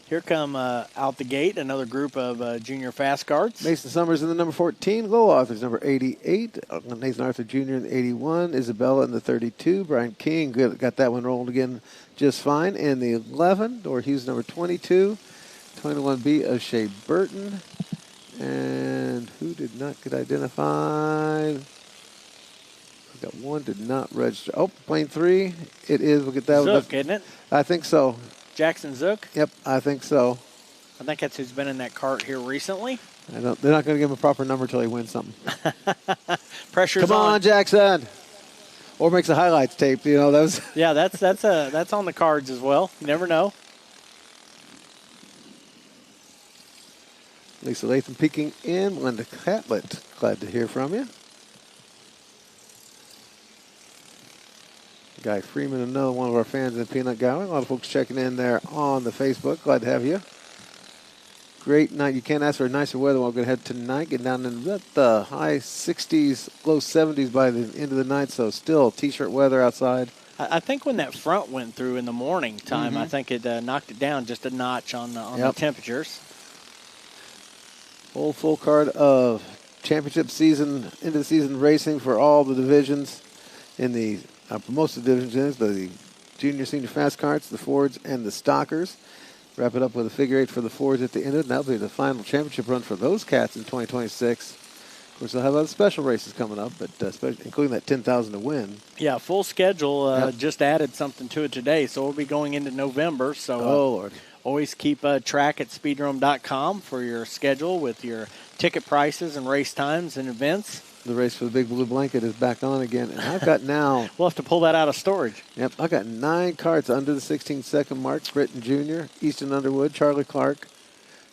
Here come out the gate another group of junior fast carts. Mason Summers in the number 14. Low Arthur's number 88. Nathan Arthur Jr. in the 81. Isabella in the 32. Brian King got that one rolled again just fine. In the 11, Dora Hughes number 22. 21B of Shea Burton. And who did not get identified? We got one did not register. Oh, plane 3. It is. We'll get that one. Zook, isn't it? I think so. Jackson Zook? Yep, I think so. I think that's who's been in that cart here recently. They're not going to give him a proper number until he wins something. Pressure's on. Come on, Jackson. Or makes a highlights tape. That was. Yeah, that's on the cards as well. You never know. Lisa Latham peeking in. Linda Catlett, glad to hear from you. Guy Freeman, another one of our fans in the Peanut Gallery. A lot of folks checking in there on the Facebook. Glad to have you. Great night. You can't ask for nicer weather. We're going to head tonight. Get down in the high 60s, low 70s by the end of the night. So still T-shirt weather outside. I think when that front went through in the morning time, I think it knocked it down just a notch on the temperatures. Full card of championship season, end of the season racing for all the divisions in the most of the divisions, the junior, senior fast carts, the Fords, and the Stockers. Wrap it up with a figure 8 for the Fords at the end of it. That'll be the final championship run for those cats in 2026. Of course, they'll have other special races coming up, but including that $10,000 to win. Yeah, full schedule. Just added something to it today, so we'll be going into November. So, Lord. Always keep track at speedrome.com for your schedule with your ticket prices and race times and events. The race for the Big Blue Blanket is back on again. And I've got now... We'll have to pull that out of storage. Yep, I've got 9 carts under the 16-second mark. Britton Jr., Easton Underwood, Charlie Clark,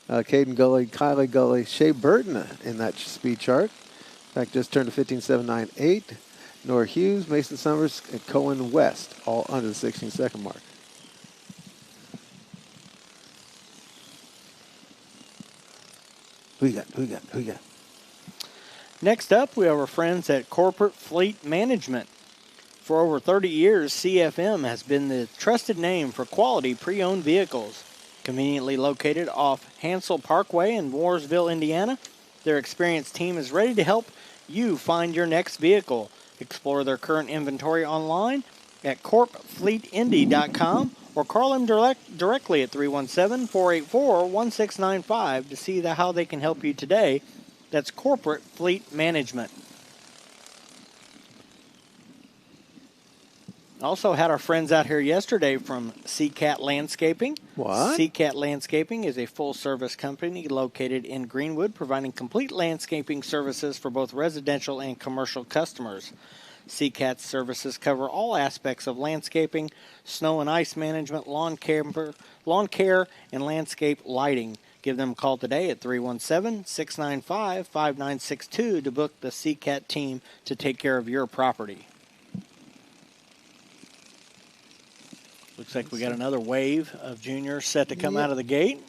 Caden Gully, Kylie Gully, Shea Burton in that speed chart. In fact, just turned to 15.798. Nora Hughes, Mason Summers, and Cohen West, all under the 16-second mark. Who you got? Next up, we have our friends at Corporate Fleet Management. For over 30 years, CFM has been the trusted name for quality pre-owned vehicles. Conveniently located off Hansel Parkway in Mooresville, Indiana, their experienced team is ready to help you find your next vehicle. Explore their current inventory online at corpfleetindy.com or call them directly at 317-484-1695 to see how they can help you today. That's Corporate Fleet Management. Also had our friends out here yesterday from Seacat Landscaping. What? Seacat Landscaping is a full-service company located in Greenwood, providing complete landscaping services for both residential and commercial customers. Seacat's services cover all aspects of landscaping, snow and ice management, lawn care, and landscape lighting. Give them a call today at 317-695-5962 to book the Seacat team to take care of your property. Looks like we got another wave of juniors set to come out of the gate.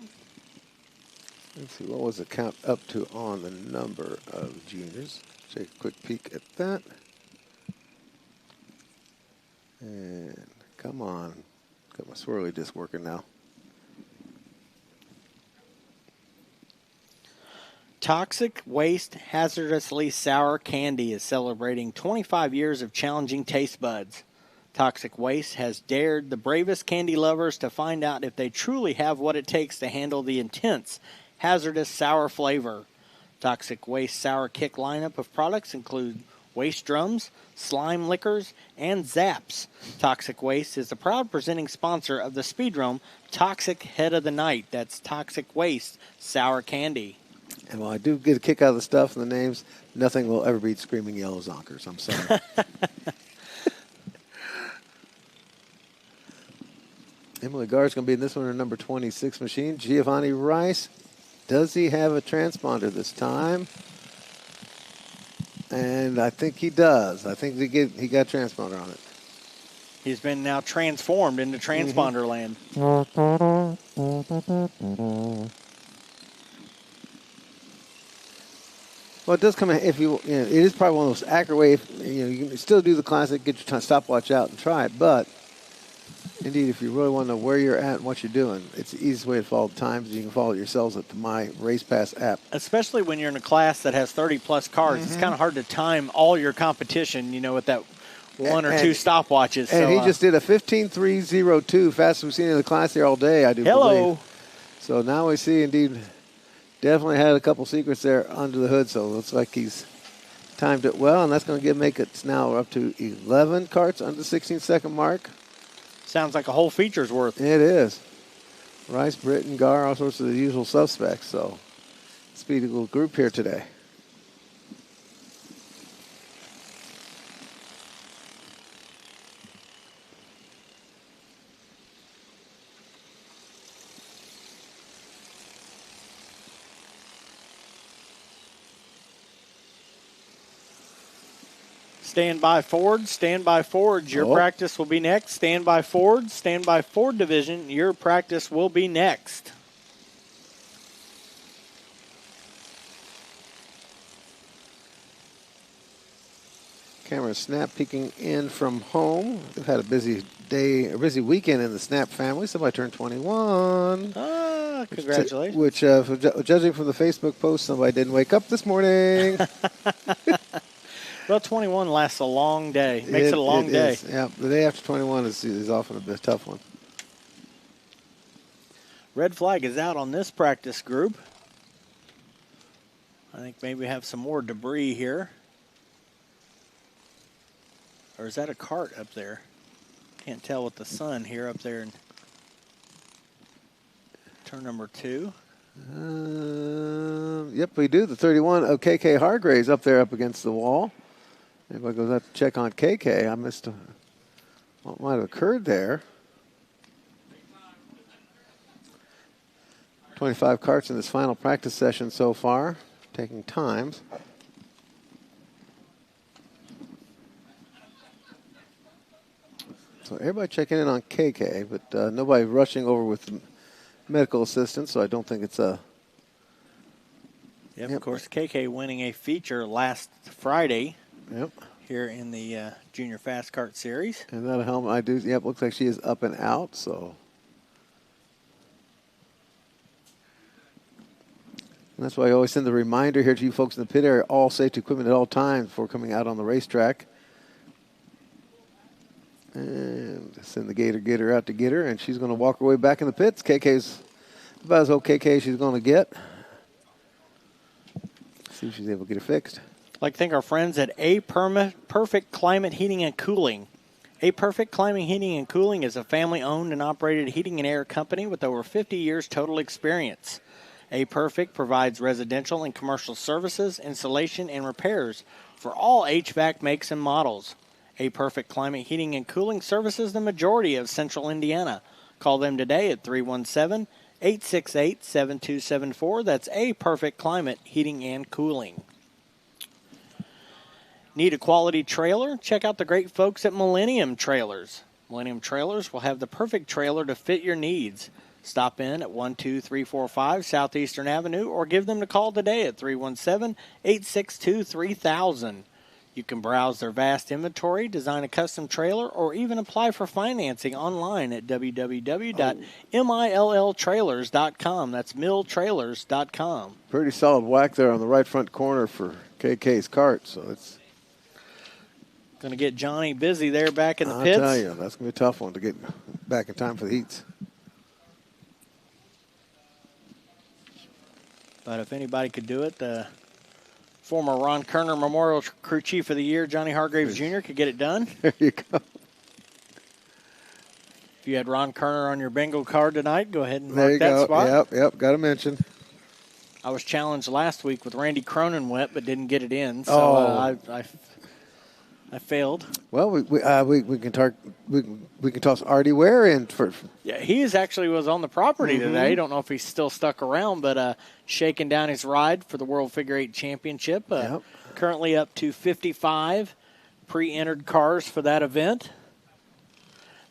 Let's see, what was the count up to on the number of juniors? Take a quick peek at that. And come on. Got my swirly disc working now. Toxic Waste Hazardously Sour Candy is celebrating 25 years of challenging taste buds. Toxic Waste has dared the bravest candy lovers to find out if they truly have what it takes to handle the intense, hazardous sour flavor. Toxic Waste Sour Kick lineup of products include waste drums, slime liquors, and zaps. Toxic Waste is the proud presenting sponsor of the Speedrome Toxic Head of the Night. That's Toxic Waste Sour Candy. And while I do get a kick out of the stuff and the names, nothing will ever beat Screaming Yellow Zonkers. I'm sorry. Emily Gard's going to be in this one, her number 26 machine. Giovanni Rice. Does he have a transponder this time? And I think he does. I think he got a transponder on it. He's been now transformed into transponder land. Well, it does come in if it is probably one of those accurate ways. You can still do the classic, get your stopwatch out and try it. But indeed, if you really want to know where you're at and what you're doing, it's the easiest way to follow the times. You can follow it yourselves at the My Race Pass app. Especially when you're in a class that has 30-plus cars. It's kind of hard to time all your competition, with that one or two stopwatches. And he just did a 15.302, fastest we've seen in the class here all day, I do believe. So now we see, indeed, definitely had a couple secrets there under the hood, so it looks like he's timed it well, and that's going to make it now up to 11 carts under the 16-second mark. Sounds like a whole feature's worth. It is. Rice, Britton, Gar, all sorts of the usual suspects. So, speedy little group here today. Stand by Ford, stand by Ford. Your practice will be next. Stand by Ford division. Your practice will be next. Camera Snap peeking in from home. They've had a busy day, a busy weekend in the Snap family. Somebody turned 21. Ah, congratulations. Which judging from the Facebook post, somebody didn't wake up this morning. Well, 21 lasts a long day. Makes it a long day. Is. Yeah, the day after 21 is often a tough one. Red flag is out on this practice group. I think maybe we have some more debris here. Or is that a cart up there? Can't tell with the sun here up there in turn number 2. Yep, we do. The 31 of KK Hargraves up there up against the wall. Everybody goes out to check on KK. I missed what might have occurred there. 25 carts in this final practice session so far, taking times. So everybody checking in on KK, but nobody rushing over with medical assistance, so I don't think it's a Yep, of course, KK winning a feature last Friday. Yep. Here in the Junior Fast Kart Series. And that helmet, I do. Yep, looks like she is up and out. So, and that's why I always send the reminder here to you folks in the pit area: all safety equipment at all times before coming out on the racetrack. And send the getter out to get her, and she's going to walk her way back in the pits. KK's about as old KK she's going to get. See if she's able to get it fixed. I'd like to thank our friends at Perfect Climate Heating and Cooling. Perfect Climate Heating and Cooling is a family-owned and operated heating and air company with over 50 years total experience. Perfect provides residential and commercial services, installation, and repairs for all HVAC makes and models. Perfect Climate Heating and Cooling services the majority of central Indiana. Call them today at 317-868-7274. That's Perfect Climate Heating and Cooling. Need a quality trailer? Check out the great folks at Millennium Trailers. Millennium Trailers will have the perfect trailer to fit your needs. Stop in at 12345 Southeastern Avenue or give them a call today at 317-862-3000. You can browse their vast inventory, design a custom trailer, or even apply for financing online at www.milltrailers.com. That's milltrailers.com. Pretty solid whack there on the right front corner for KK's cart, so it's going to get Johnny busy there back in the pits. I'll tell you, that's going to be a tough one to get back in time for the heats. But if anybody could do it, the former Ron Kerner Memorial Crew Chief of the Year, Johnny Hargraves Jr., could get it done. There you go. If you had Ron Kerner on your bingo card tonight, go ahead and there mark that spot. Yep, got to mention. I was challenged last week with Randy Cronenwet, but didn't get it in, so I failed. Well, we can toss Artie Ware in for. Yeah, he was on the property today. I don't know if he's still stuck around, but shaking down his ride for the World Figure 8 Championship. Currently up to 55 pre-entered cars for that event.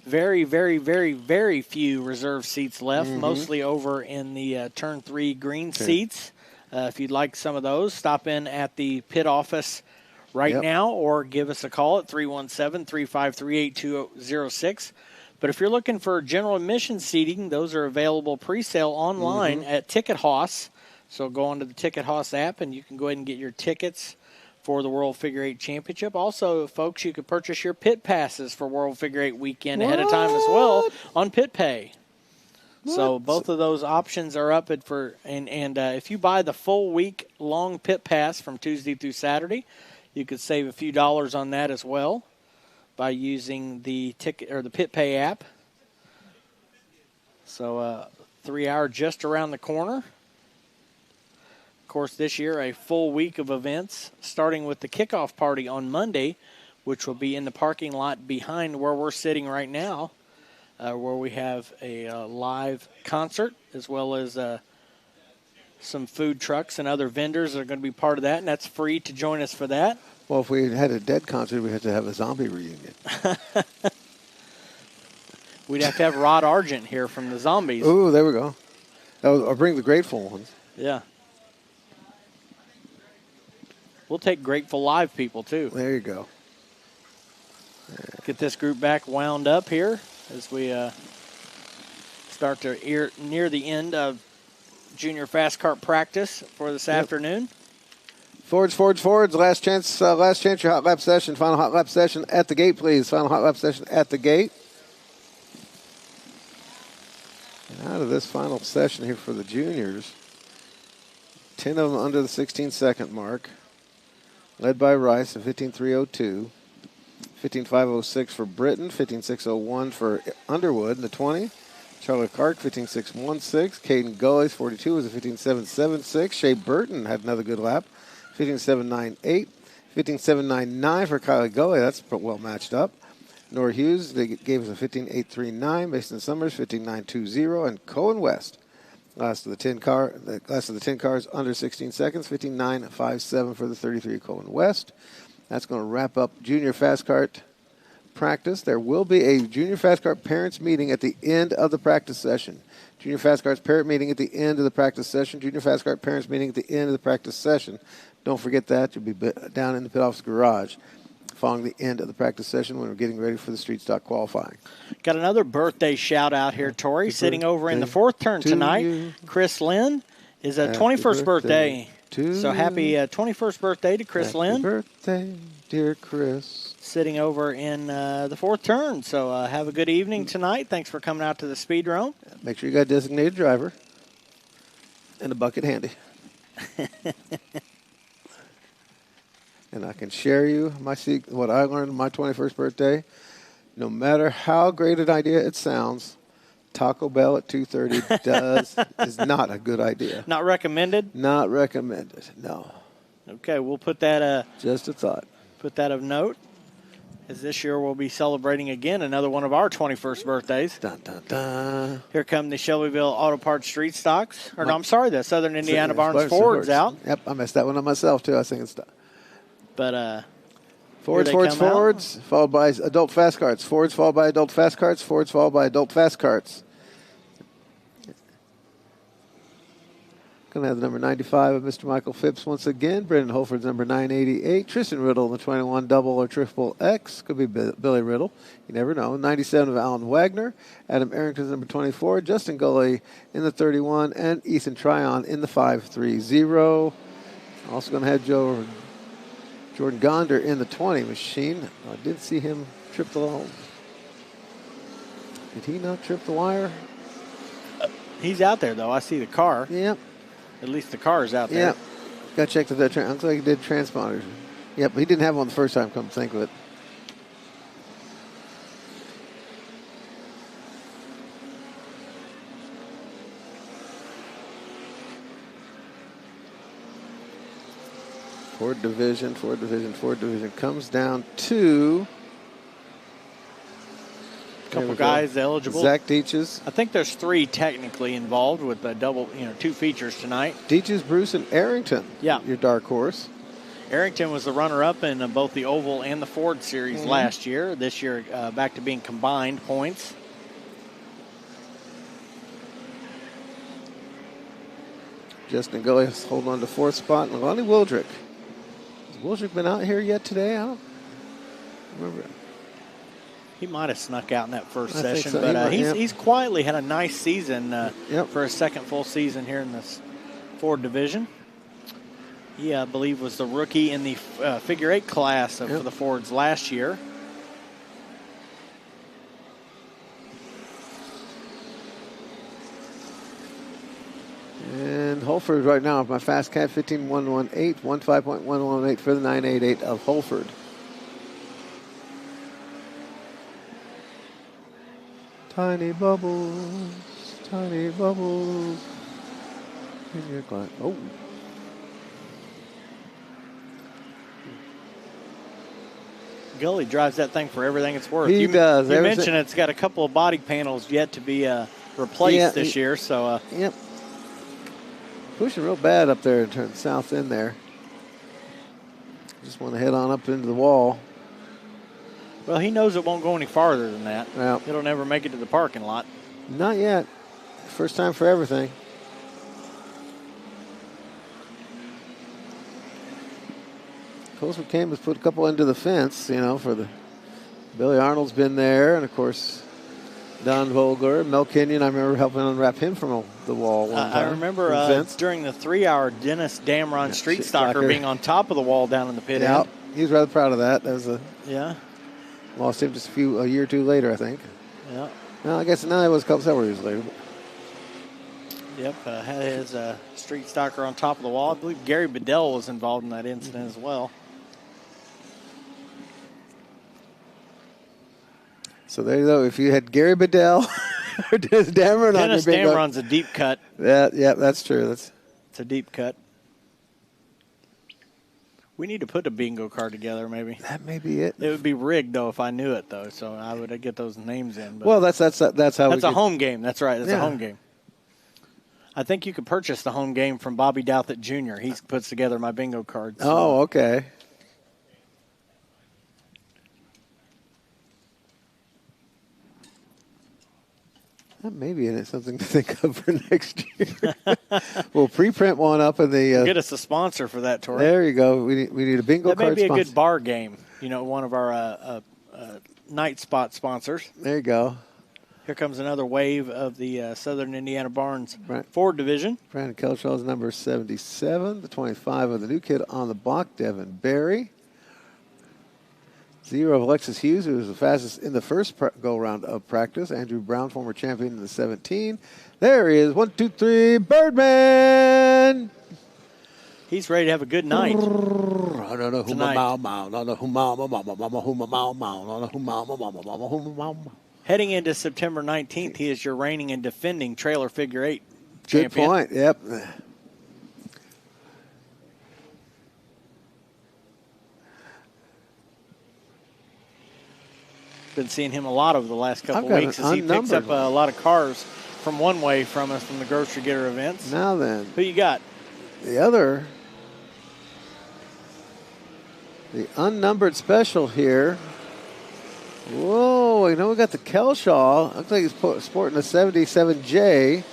Very, very, very, very few reserve seats left, mostly over in the Turn 3 green seats. If you'd like some of those, stop in at the pit office now or give us a call at 317-353-8206. But if you're looking for general admission seating, those are available pre-sale online at Ticket Hoss. So go onto the Ticket Hoss app and you can go ahead and get your tickets for the World Figure 8 Championship. Also, folks, you could purchase your pit passes for World Figure 8 weekend ahead of time as well on Pit Pay. So both of those options are up and if you buy the full week long pit pass from Tuesday through Saturday, you could save a few dollars on that as well by using the ticket or the Pit Pay app. So 3 hour just around the corner. Of course, this year a full week of events, starting with the kickoff party on Monday, which will be in the parking lot behind where we're sitting right now, where we have a live concert as well as some food trucks and other vendors that are going to be part of that, and that's free to join us for that. Well, if we had a dead concert, we'd have to have a zombie reunion. We'd have to have Rod Argent here from the Zombies. Ooh, there we go. I'll bring the Grateful Ones. Yeah. We'll take Grateful Live people, too. There you go. Get this group back wound up here as we start to near the end of Junior Fast Kart practice for this afternoon. Forwards. Last chance your hot lap session. Final hot lap session at the gate, please. Final hot lap session at the gate. And out of this final session here for the juniors, 10 of them under the 16-second mark, led by Rice at 15.302, 15.506 for Britton, 15.601 for Underwood in the 20. Charlie Clark, 15.616. Caden Gully's 42 was a 15.776. Shea Burton had another good lap, 15.798. 15.799 for Kylie Gully. That's well matched up. Nora Hughes, they gave us a 15.839. Mason Summers, 15.920. And Cohen West, last of the 10 cars under 16 seconds, 15.957 for the 33 Cohen West. That's going to wrap up Junior Fast Kart practice. There will be a Junior Fast Kart parents meeting at the end of the practice session. Junior Fast Kart's parent meeting at the end of the practice session. Junior Fast Kart parents meeting at the end of the practice session. Don't forget that. You'll be down in the pit office garage following the end of the practice session when we're getting ready for the street stock qualifying. Got another birthday shout out here, Tori, sitting over in the fourth turn tonight. Chris Lynn is a 21st birthday. So happy 21st birthday to Chris Lynn. Happy birthday, dear Chris. Sitting over in the fourth turn. So have a good evening tonight. Thanks for coming out to the Speedrome. Make sure you got a designated driver and a bucket handy. And I can share you what I learned on my 21st birthday. No matter how great an idea it sounds, Taco Bell at 2:30 is not a good idea. Not recommended? Not recommended, no. Okay, we'll put that just a thought. Put that of note. As this year we'll be celebrating again another one of our 21st birthdays. Dun, dun, dun. Here come the Shelbyville Auto Parts Street Stocks. Or no, I'm sorry, the Southern Indiana Barnes Ford's out. Yep, I messed that one up myself too. I was thinking stuff. But Fords, followed by adult fast carts. Fords followed by adult fast carts. Fords followed by adult fast carts. Going to have the number 95 of Mr. Michael Phipps once again. Brendan Holford's number 988. Tristan Riddle in the 21 double or triple X. Could be Billy Riddle. You never know. 97 of Alan Wagner. Adam Arrington's number 24. Justin Gully in the 31. And Ethan Tryon in the 530. Also going to have Jordan Gonder in the 20 machine. I did see him trip the wire. Did he not trip the wire? He's out there, though. I see the car. Yep. At least the car is out there. Yep. Got to check that. Looks like he did transponders. Yep, he didn't have one the first time, come to think of it. Ford Division comes down to a couple guys eligible. Zach Deaches. I think there's 3 technically involved with the double, 2 features tonight. Deaches, Bruce, and Arrington. Yeah. Your dark horse. Arrington was the runner-up in both the Oval and the Ford Series last year. This year, back to being combined points. Justin Gully holding on to 4th spot. And Lonnie Wildrick. Has Wildrick been out here yet today? I don't remember. He might have snuck out in that first session, so. but he's quietly had a nice season for a second full season here in this Ford division. He, I believe, was the rookie in the figure 8 class for the Fords last year. And Holford right now, my fast cat, 15.118, 15.118 for the 988 of Holford. Tiny bubbles in your glass. Oh. Gully drives that thing for everything it's worth. He does. You mentioned it's got a couple of body panels yet to be replaced this year. So. Yep. Pushing real bad up there in turn south end there. Just want to head on up into the wall. Well, he knows it won't go any farther than that. Well, it'll never make it to the parking lot. Not yet. First time for everything. Closely came has put a couple into the fence, for the Billy Arnold's been there, and of course Don Vogler, Mel Kenyon. I remember helping unwrap him from the wall one time. I remember during the 3-hour Dennis Damron Street Stalker being on top of the wall down in the pit end. He was rather proud of that. That was lost him just a year or two later, I think. Yeah. Well, I guess now it was several years later. Yep, had his Street Stalker on top of the wall. I believe Gary Bedell was involved in that incident as well. So there you go. If you had Gary Bedell or Dennis Dameron on your bingo. Dennis Dameron's a deep cut. Yeah, that's true. It's a deep cut. We need to put a bingo card together, maybe. That may be it. It would be rigged, though, if I knew it, though. So I would get those names in. But well, that's how. That's a home game. That's right. That's a home game. I think you could purchase the home game from Bobby Douthit Jr. He puts together my bingo cards. So. Oh, okay. That may be something to think of for next year. We'll pre-print one up in the. Get us a sponsor for that, Tori. There you go. We need a bingo that card. That may be sponsor. a good bar game. You know, one of our night spot sponsors. There you go. Here comes another wave of the Southern Indiana Barnes Ford division. Brandon Kelshaw's number 77. The 25 of the new kid on the block, Devin Berry. 0 of Alexis Hughes, who was the fastest in the first go-round of practice. Andrew Brown, former champion in the 17. There he is. 1, 2, 3, Birdman! He's ready to have a good night. Heading into September 19th, he is your reigning and defending trailer figure 8 champion. Good point, yep. Been seeing him a lot over the last couple of weeks as he picks up a lot of cars from one way from us from the Grocery Getter events. Now then. Who you got? The other, the unnumbered special here. Whoa, you know we got the Kelshaw. Looks like he's sporting a 77J.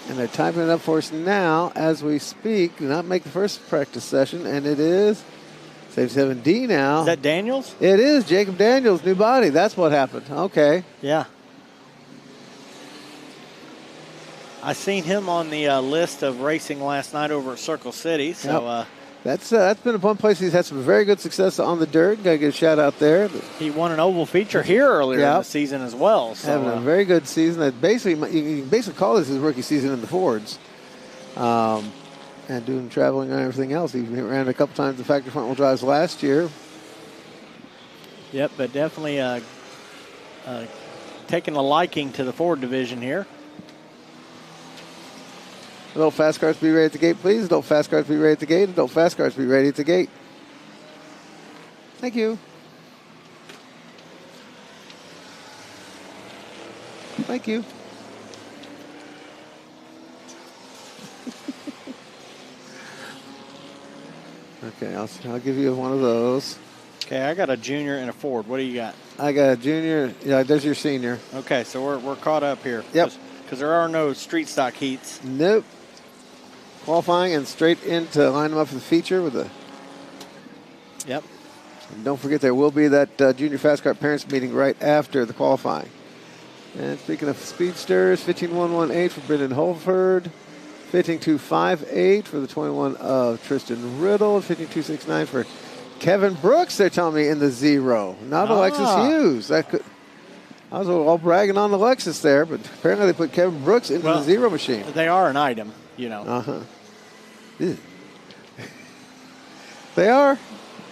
And they're typing it up for us now as we speak. Do not make the first practice session, and it is 77D now. Is that Daniels? It is Jacob Daniels, new body. That's what happened. Okay. Yeah. I seen him on the list of racing last night over at Circle City. So that's been one place he's had some very good success on the dirt. Got to give a shout out there. He won an oval feature here earlier in the season as well. So, having a very good season. That basically you can basically call this his rookie season in the Fords. And doing traveling and everything else. He ran a couple times the factory front wheel drives last year. Yep, but definitely taking a liking to the Ford division here. Adult fast cars be ready at the gate, please. Adult fast cars be ready at the gate. Adult fast cars be ready at the gate. Thank you. Thank you. Okay, I'll give you one of those. Okay, I got a junior and a Ford. What do you got? I got a junior. Yeah, there's your senior. Okay, so we're caught up here. Yep. Because there are no street stock heats. Nope. Qualifying and straight into line them up for the feature with the. Yep. And don't forget there will be that junior fast car parents meeting right after the qualifying. And speaking of speedsters, 15118 for Brendan Holford. 15258 for the 21 of Tristan Riddle. 15269 for Kevin Brooks, they're telling me, in the 0. Not Alexis Hughes. I was all bragging on the Lexus there, but apparently they put Kevin Brooks into the 0 machine. They are an item, you know. Uh-huh. They are?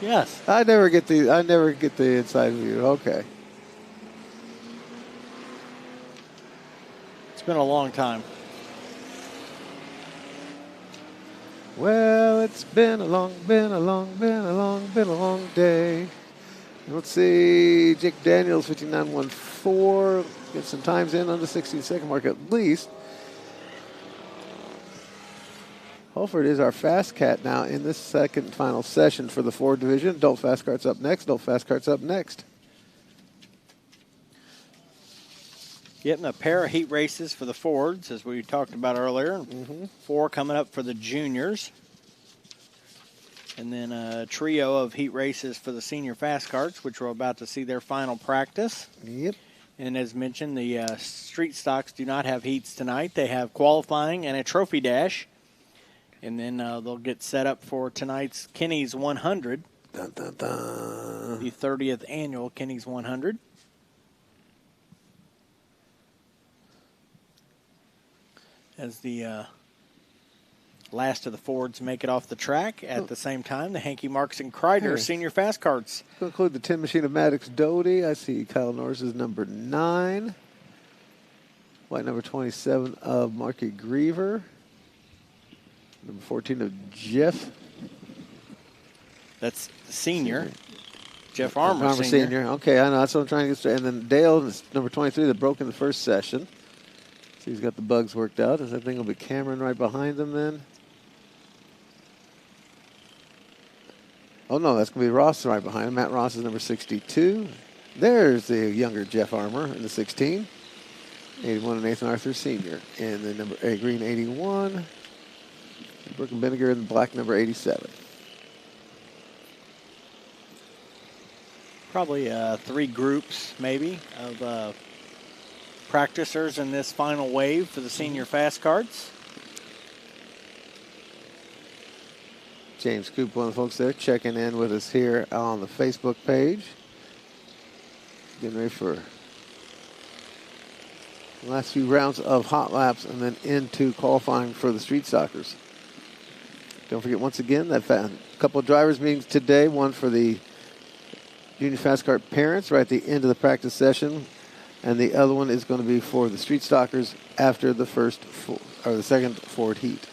Yes. I never get the inside view. Okay. It's been a long time. Well, it's been a long day. Let's see, Jake Daniels, 59.14. Get some times in under 16-second mark at least. Holford is our fast cat now in this second final session for the Ford division. Adult fast carts up next. Adult fast carts up next. Getting a pair of heat races for the Fords, as we talked about earlier. 4 coming up for the juniors. And then a trio of heat races for the senior fast carts, which we're about to see their final practice. Yep. And as mentioned, the street stocks do not have heats tonight. They have qualifying and a trophy dash. And then they'll get set up for tonight's Kenny's 100. Dun, dun, dun. The 30th annual Kenny's 100. As the last of the Fords make it off the track. At the same time, the Hankey Marks and Kreider senior fast carts. To include the 10 machine of Maddox Doty. I see Kyle Norris is number 9. White number 27 of Marky Griever. Number 14 of Jeff. That's senior. Jeff Armour senior. Okay, I know. That's what I'm trying to get straight. And then Dale is number 23 that broke in the first session. So he's got the bugs worked out. I think it'll be Cameron right behind him then. Oh, no, that's going to be Ross right behind him. Matt Ross is number 62. There's the younger Jeff Armour in the 16. 81 Nathan Arthur Sr. In the number green 81. Brooke and Benninger in the black number 87. Probably 3 groups, maybe, of practicers in this final wave for the senior fast carts. James Coop, one of the folks there, checking in with us here on the Facebook page. Getting ready for the last few rounds of hot laps and then into qualifying for the street stockers. Don't forget, once again, that couple of drivers meetings today, one for the junior fast kart parents right at the end of the practice session, and the other one is going to be for the street stockers after the the second Ford heat.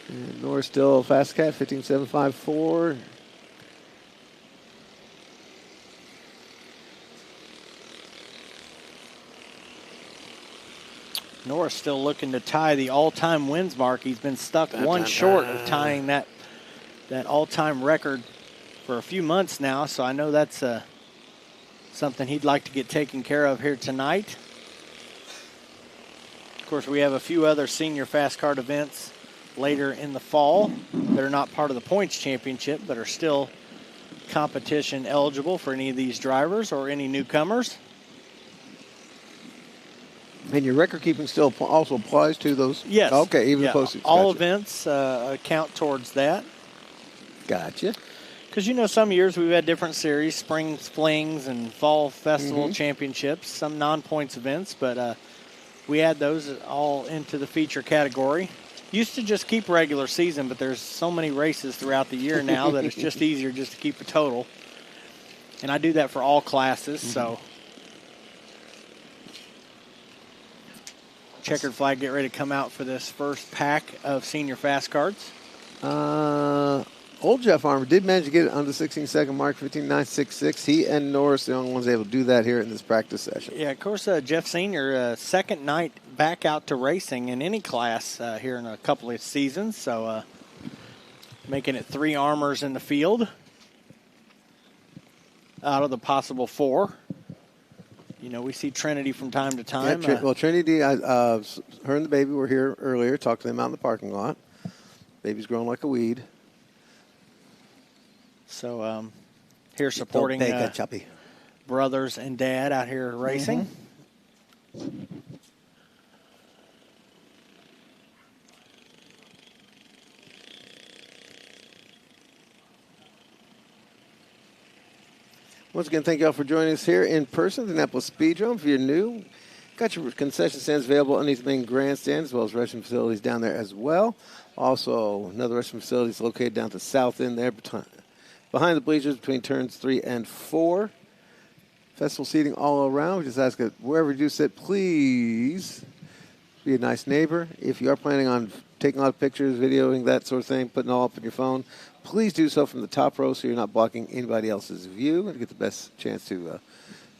And Norris still fast cat, 15.754. Norris still looking to tie the all-time wins mark. He's been stuck one short of tying that all-time record for a few months now, so I know that's something he'd like to get taken care of here tonight. Of course, we have a few other senior fast kart events later in the fall that are not part of the points championship but are still competition eligible for any of these drivers or any newcomers. And your record keeping still also applies to those? Yes. Okay, even postage. All Gotcha. events count towards that. Gotcha. Because, some years we've had different series, spring flings and fall festival championships, some non-points events, but we add those all into the feature category. Used to just keep regular season, but there's so many races throughout the year now that it's just easier just to keep a total. And I do that for all classes, so. Checkered flag get ready to come out for this first pack of senior fast carts. Old Jeff Armour did manage to get it under the 16-second mark, 15.966. He and Norris, the only ones able to do that here in this practice session. Yeah, of course, Jeff Sr., second night back out to racing in any class here in a couple of seasons. So making it 3 Armours in the field out of the possible 4. We see Trinity from time to time. Yeah, Trinity, her and the baby were here earlier. Talked to them out in the parking lot. Baby's growing like a weed. So here supporting brothers and dad out here racing. Once again, thank you all for joining us here in person at the Indianapolis Speedrome. If you're new, got your concession stands available underneath the main grandstand, as well as restroom facilities down there as well. Also, another restroom facility is located down at the south end there, behind the bleachers between turns 3 and 4. Festival seating all around. We just ask that wherever you do sit, please be a nice neighbor. If you are planning on taking a lot of pictures, videoing, that sort of thing, putting it all up on your phone, please do so from the top row so you're not blocking anybody else's view and get the best chance to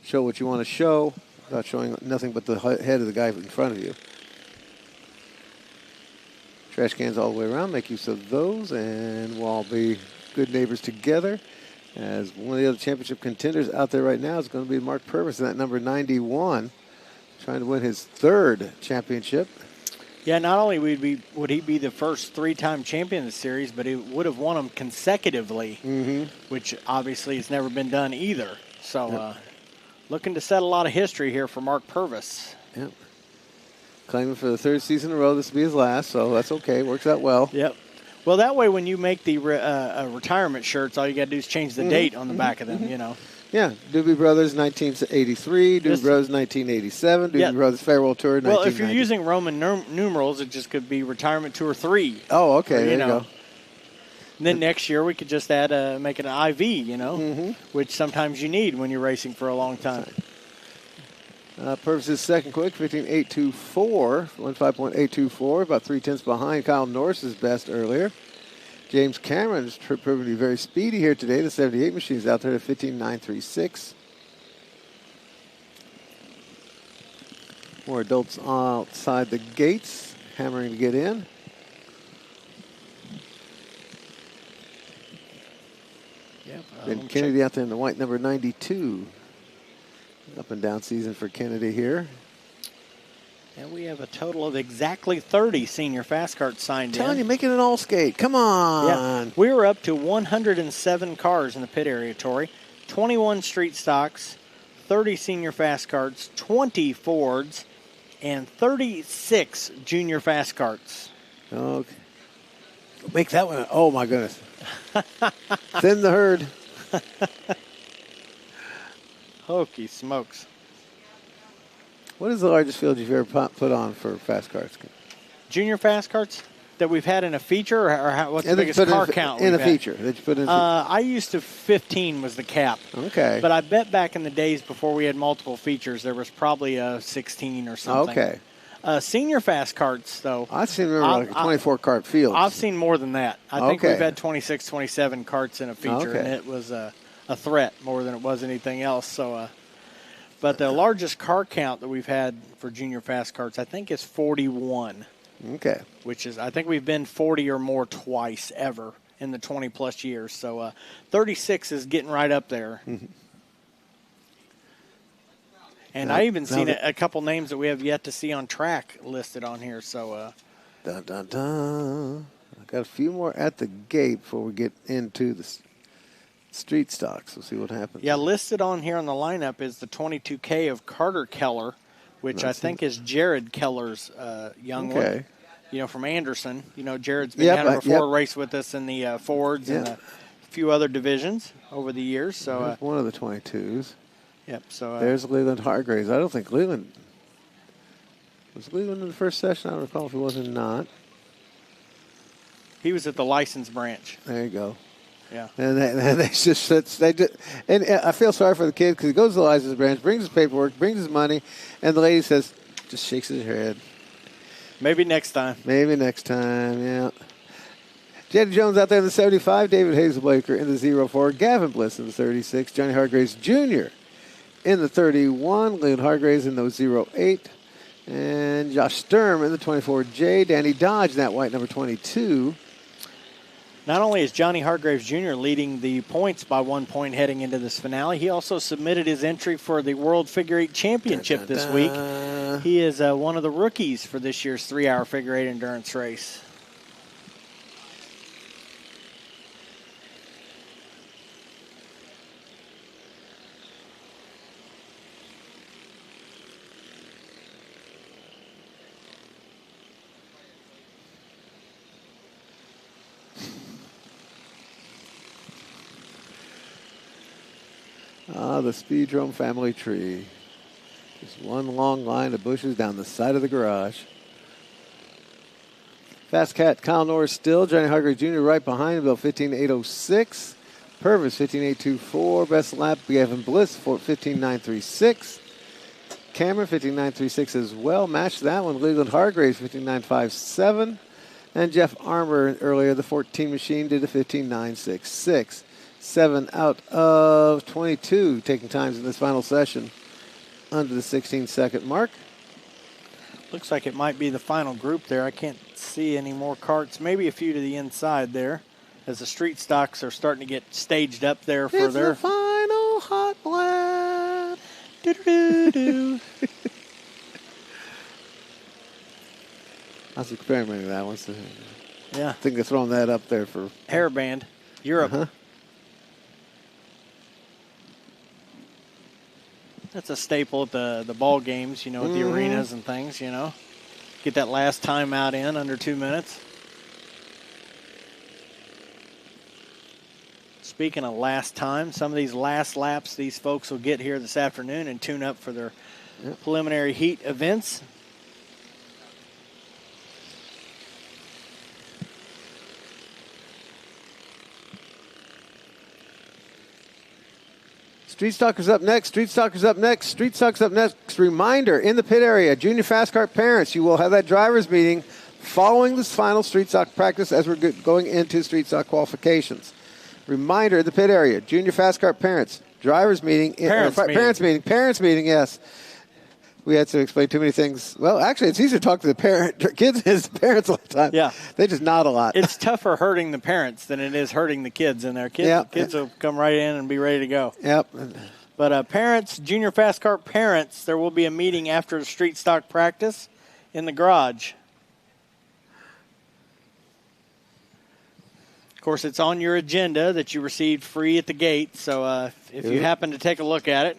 show what you want to show without showing nothing but the head of the guy in front of you. Trash cans all the way around. Make use of those, and we'll all be good neighbors together. As one of the other championship contenders out there right now is going to be Mark Purvis in that number 91, trying to win his 3rd championship. Yeah, not only would he be the first 3-time champion of the series, but he would have won them consecutively, which obviously has never been done either. So looking to set a lot of history here for Mark Purvis. Yep. Claiming for the 3rd season in a row this will be his last, so that's okay. Works out well. Yep. Well, that way when you make the retirement shirts, all you got to do is change the date on the back of them, Yeah, Doobie Brothers 1983, Doobie Brothers 1987, Doobie Brothers Farewell Tour 1990. Well, if you're using Roman numerals, it just could be Retirement Tour 3. Oh, okay, there you go. And then next year we could just make it an IV, which sometimes you need when you're racing for a long time. Purvis' second quick, 15.824, 15.824, about 3/10 behind Kyle Norris's best earlier. James Cameron is proving to be very speedy here today. The 78 machine's out there at 15.936. More adults outside the gates, hammering to get in. Yep. Ben Kennedy out there in the white number 92. Up and down season for Kennedy here. And we have a total of exactly 30 senior fast carts signed in. Telling you, making an all skate. Come on. Yeah. We were up to 107 cars in the pit area, Tori. 21 street stocks, 30 senior fast carts, 20 Fords, and 36 junior fast carts. Okay. Make that one. Oh, my goodness. Thin the herd. Hokey smokes. What is the largest field you've ever put on for fast carts? Junior fast carts that we've had in a feature, or what's the biggest car count? In a feature that you put in. I used to 15 was the cap. Okay. But I bet back in the days before we had multiple features, there was probably a 16 or something. Okay. Senior fast carts, though. I've seen like a 24-cart field. I've seen more than that. I think we've had 26, 27 carts in a feature, and it was a threat more than it was anything else. So. But the largest car count that we've had for junior fast carts, I think, is 41. Okay. Which is, I think we've been 40 or more twice ever in the 20-plus years. So 36 is getting right up there. Mm-hmm. And I even seen a couple names that we have yet to see on track listed on here. So. Dun, dun, dun. I got a few more at the gate before we get into the street stocks. We'll see what happens. Yeah, listed on here on the lineup is the 22K of Carter Keller, which I think is Jared Keller's young one. You know, from Anderson. You know, Jared's been down here before, raced with us in the Fords and a few other divisions over the years. So one of the 22s. Yep. So there's Leland Hargraves. I don't think Leland was Leland in the first session. I don't recall if he was or not. He was at the license branch. There you go. Yeah. And they just and I feel sorry for the kid because he goes to the license branch, brings his paperwork, brings his money, and the lady says, just shakes his head. Maybe next time. Maybe next time, yeah. Jetty Jones out there in the 75, David Hazelbaker in the 04, Gavin Bliss in the 36, Johnny Hargraves Jr. in the 31, Leland Hargraves in the 08, and Josh Sturm in the 24J, Danny Dodge in that white number 22. Not only is Johnny Hargraves Jr. leading the points by 1 point heading into this finale, he also submitted his entry for the World Figure 8 Championship this week. He is one of the rookies for this year's 3-hour figure 8 endurance race. The Speedrome family tree. Just one long line of bushes down the side of the garage. Fast Cat Kyle Norris still. Johnny Hargraves Jr. right behind him, about 15.806. Purvis 15.824. Best lap, Gavin Bliss, 15.936. Cameron 15.936 as well. Matched that one. Leland Hargraves 15.957. And Jeff Armour earlier, the 14 machine, did a 15.966. 7 out of 22 taking times in this final session under the 16-second mark. Looks like it might be the final group there. I can't see any more carts. Maybe a few to the inside there as the street stocks are starting to get staged up there for their the final hot lap. Do-do-do-do. I was experimenting with that one. So yeah. I think they're throwing that up there for hairband. Europe. Uh-huh. That's a staple at the ball games, you know, at the arenas and things, you know. Get that last time out in under 2 minutes. Speaking of last time, some of these last laps these folks will get here this afternoon and tune up for their preliminary heat events. Street Stalkers up next. Street Stalkers up next. Street Stalkers up next. Reminder, in the pit area, junior fast kart parents, you will have that driver's meeting following this final Street Stock practice as we're going into Street Stock qualifications. Reminder, in the pit area, junior fast kart parents, driver's meeting. Parents meeting, yes. We had to explain too many things. Well, actually, it's easier to talk to the kids as the parents all the time. Yeah. They just nod a lot. It's tougher hurting the parents than it is hurting the kids in there. Kids will come right in and be ready to go. Yep. But parents, junior fast kart parents, there will be a meeting after the street stock practice in the garage. Of course, it's on your agenda that you received free at the gate, so if you happen to take a look at it.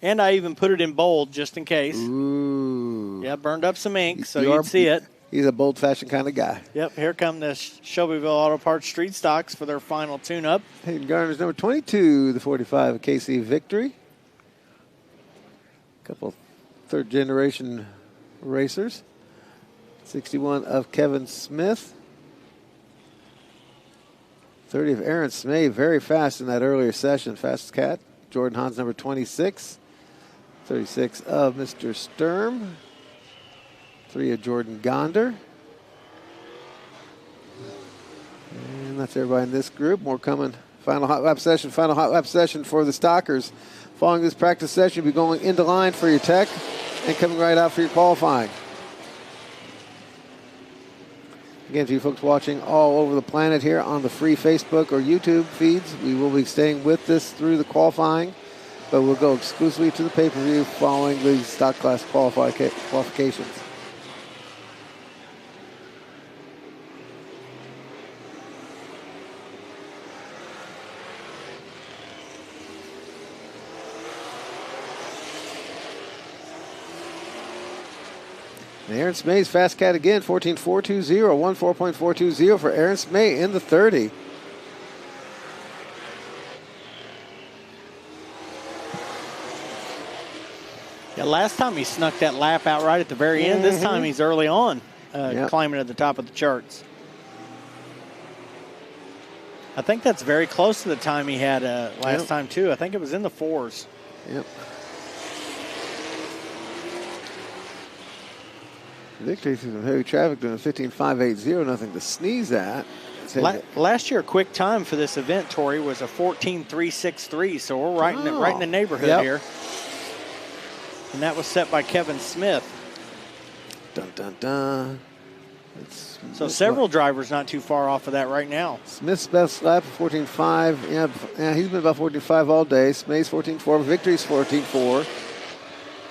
And I even put it in bold just in case. Ooh. Yeah, burned up some ink, so you'd see it. He's a bold-fashioned kind of guy. Yep, here come the Shelbyville Auto Parts Street Stocks for their final tune-up. Hayden Garner's number 22, the 45 of KC Victory. A couple third-generation racers. 61 of Kevin Smith. 30 of Aaron Smay, very fast in that earlier session. Fastest cat. Jordan Hahn's number 26. 36 of Mr. Sturm. 3 of Jordan Gonder. And that's everybody in this group. More coming. Final hot lap session for the Stockers. Following this practice session, you'll be going into line for your tech and coming right out for your qualifying. Again, for you folks watching all over the planet here on the free Facebook or YouTube feeds, we will be staying with this through the qualifying, but we'll go exclusively to the pay-per-view following the stock class qualifications. And Aaron Smay's fast cat again, 14.420, 14.420 for Aaron Smay in the 30. Yeah, last time he snuck that lap out right at the very end. This time he's early on, climbing at the top of the charts. I think that's very close to the time he had last time, too. I think it was in the 4s. Yep. Victory through some heavy traffic doing a 15.580, nothing to sneeze at. Last year, quick time for this event, Tori, was a 14.363, so we're right in the neighborhood here. And that was set by Kevin Smith. Dun, dun, dun. So several drivers not too far off of that right now. Smith's best lap, 14.5. Yeah, he's been about 14.5 all day. Smay's 14.4. Victory's 14.4.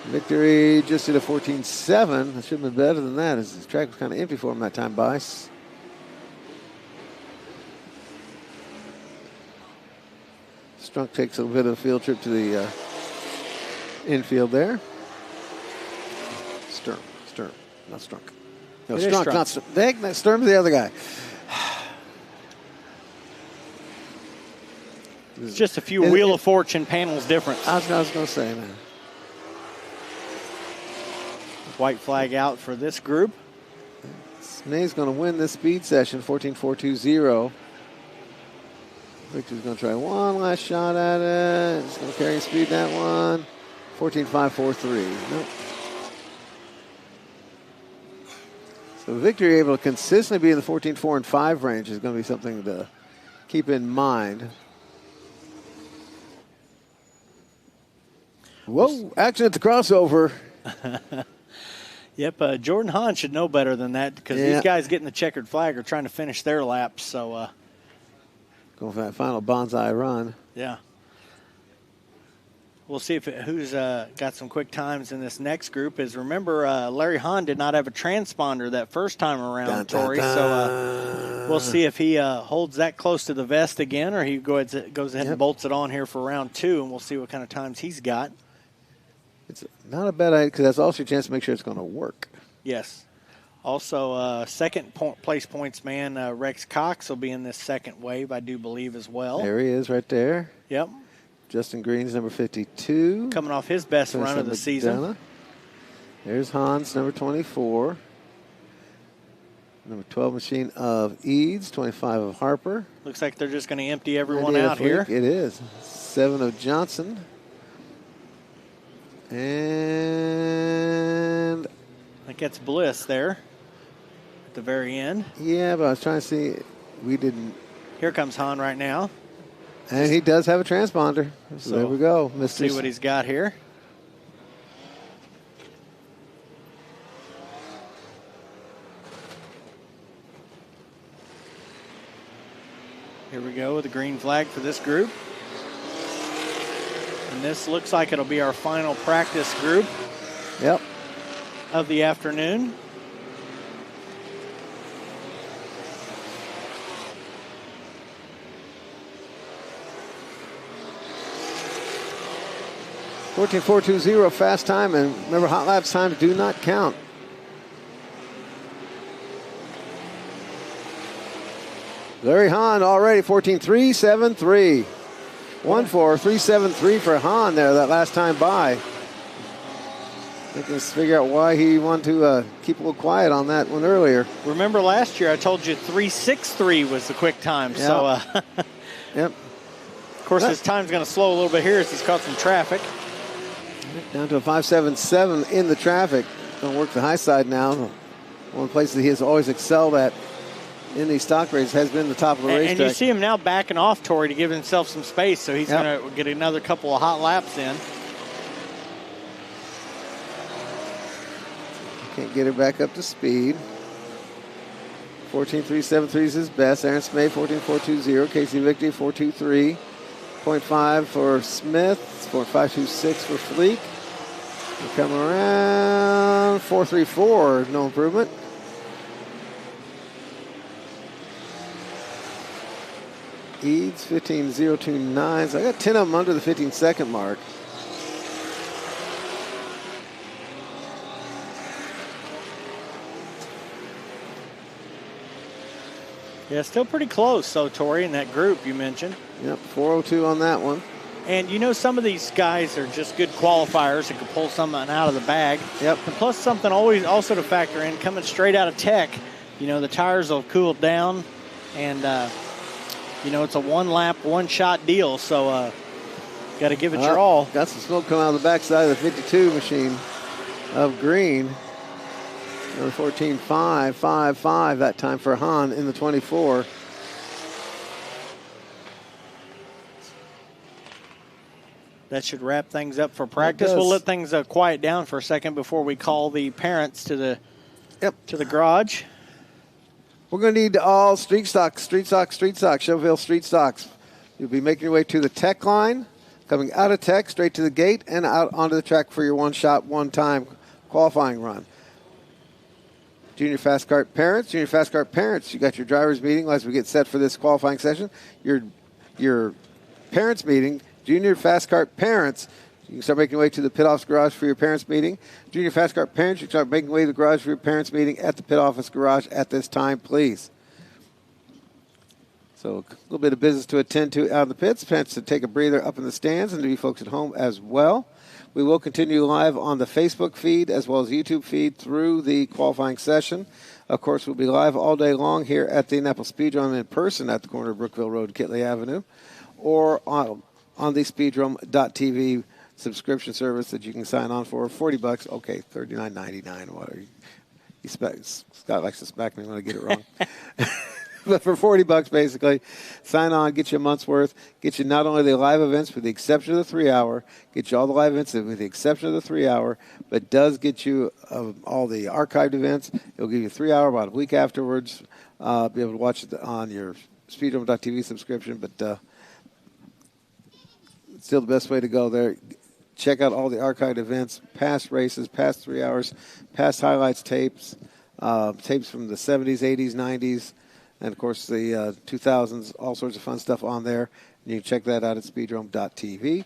Victory just did a 14.7. It should have been better than that, as the track was kind of empty for him that time by. Strunk takes a bit of a field trip to the infield there. Sturm, not Strunk. No, Strunk, not Sturm. Sturm's the other guy. It's just a few Wheel of Fortune panels difference. I was going to say, man. White flag out for this group. Smay's going to win this speed session, 14.420. Victor's going to try one last shot at it. He's going to carry speed that one. 14.543. Nope. So Victory able to consistently be in the 14.4 and 5 range is going to be something to keep in mind. Whoa, action at the crossover. Yep, Jordan Hahn should know better than that, because these guys getting the checkered flag are trying to finish their laps. So, going for that final bonsai run. Yeah. We'll see if who's got some quick times in this next group. Is remember, Larry Hahn did not have a transponder that first time around, Tori. So we'll see if he holds that close to the vest again, or he goes ahead and bolts it on here for round 2, and we'll see what kind of times he's got. It's not a bad idea, because that's also your chance to make sure it's going to work. Yes. Also, second place points man Rex Cox will be in this second wave, I do believe, as well. There he is right there. Yep. Justin Green's number 52. Coming off his best run of the season. There's Hans, number 24. Number 12 machine of Eads, 25 of Harper. Looks like they're just going to empty everyone out here. It is. 7 of Johnson. And I think that's Bliss there at the very end. Yeah, but I was trying to see. We didn't. Here comes Hahn right now. And he does have a transponder. So there we go. Let's see what he's got here. Here we go with the green flag for this group. And this looks like it'll be our final practice group Yep. of the afternoon. $14.420 fast time, and remember, hot laps times do not count. Larry Hahn already 14.373. 1.4373 for Hahn there that last time by. Let's figure out why he wanted to keep a little quiet on that one earlier. Remember last year I told you 3.63 was the quick time. Yep. So, Yep. Of course, his time's going to slow a little bit here as he's caught some traffic. Down to a 5.77 in the traffic. Going to work the high side now. One place that he has always excelled at in these stock races has been the top of the racetrack. And you see him now backing off, Tori, to give himself some space, so he's going to get another couple of hot laps in. Can't get her back up to speed. 14.373 is his best. Aaron Smay, 14.420. Casey Victory, 4.23. 0.5 for Smith. 4.526 for Fleek. We're coming around 4.34. No improvement. Eads, 15.029. So I got 10 of them under the 15-second mark. Yeah, still pretty close, so Tori, in that group you mentioned. Yep, 4.02 on that one. And you know, some of these guys are just good qualifiers and can pull something out of the bag. Yep. And plus something also to factor in, coming straight out of Tech, you know, the tires will cool down, and you know, it's a one-lap, one-shot deal, so got to give it your all. Got some smoke coming out of the backside of the 52 machine of Green. Number 14.555 that time for Hahn in the 24. That should wrap things up for practice. We'll let things quiet down for a second before we call the parents to the garage. We're going to need all street stocks, Chevrolet street stocks. You'll be making your way to the Tech line, coming out of Tech, straight to the gate, and out onto the track for your one-shot, one-time qualifying run. Junior Fast Kart parents, you got your driver's meeting as we get set for this qualifying session. Your parents meeting, Junior Fast Kart parents, you can start making your way to the pit office garage for your parents meeting. Junior Fast Kart parents, you can start making your way to the garage for your parents meeting at the pit office garage at this time, please. So a little bit of business to attend to out of the pits. Parents to take a breather up in the stands, and to you folks at home as well. We will continue live on the Facebook feed as well as YouTube feed through the qualifying session. Of course, we'll be live all day long here at the Indianapolis Speedrome in person at the corner of Brookville Road and Kitley Avenue, or on the Speedrome.tv subscription service that you can sign on for $40. Okay, $39.99. What are you? Scott likes to smack me when I get it wrong. But for $40, basically, sign on, get you a month's worth, get you not only the live events with the exception of the 3-hour, get you all the live events with the exception of the 3-hour, but does get you all the archived events. It'll give you a 3-hour about a week afterwards. Be able to watch it on your Speedrome.tv subscription, but still the best way to go there. Check out all the archived events, past races, past 3 hours, past highlights tapes, tapes from the 70s, 80s, 90s, and, of course, the 2000s, all sorts of fun stuff on there. And you can check that out at speedrome.tv.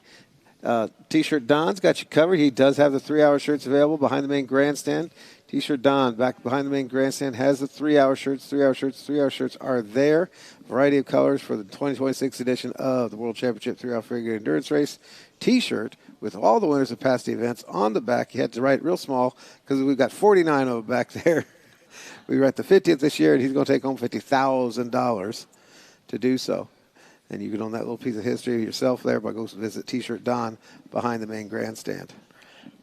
T-shirt Don's got you covered. He does have the 3-hour shirts available behind the main grandstand. T-shirt Don back behind the main grandstand has the 3-hour shirts. 3-hour shirts. 3-hour shirts are there. Variety of colors for the 2026 edition of the World Championship 3-hour figure endurance race. T-shirt with all the winners of past events on the back. You had to write it real small because we've got 49 of them back there. We were at the 50th this year, and he's going to take home $50,000 to do so. And you can own that little piece of history yourself there by going to visit T-shirt Don behind the main grandstand.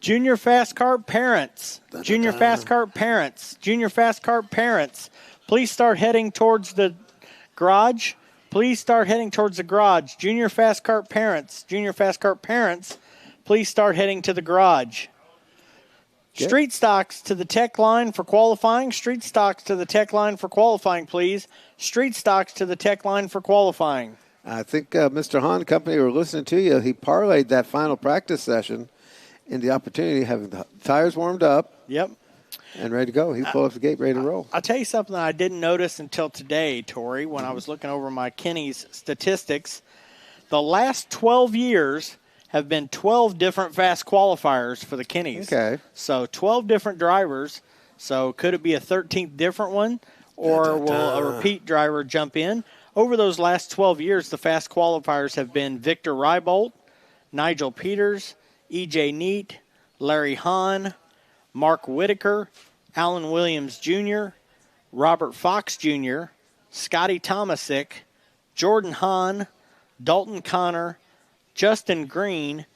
Junior Fast Kart parents. Junior Fast Kart parents. Junior Fast Kart parents. Please start heading towards the garage. Please start heading towards the garage. Junior Fast Kart parents. Junior Fast Kart parents. Please start heading to the garage. Okay. Street stocks to the Tech line for qualifying. Street stocks to the Tech line for qualifying, please. Street stocks to the Tech line for qualifying. I think Mr. Hahn Company were listening to you. He parlayed that final practice session in the opportunity of having the tires warmed up. Yep. And ready to go. He pulled up the gate, ready to roll. I'll tell you something that I didn't notice until today, Tori, when I was looking over my Kenny's statistics. The last 12 years have been 12 different fast qualifiers for the Kenny's. Okay. So 12 different drivers. So could it be a 13th different one, or will a repeat driver jump in? Over those last 12 years, the fast qualifiers have been Victor Reibold, Nigel Peters, E.J. Neat, Larry Hahn, Mark Whitaker, Alan Williams Jr., Robert Fox Jr., Scotty Tomasic, Jordan Hahn, Dalton Connor, Justin Green,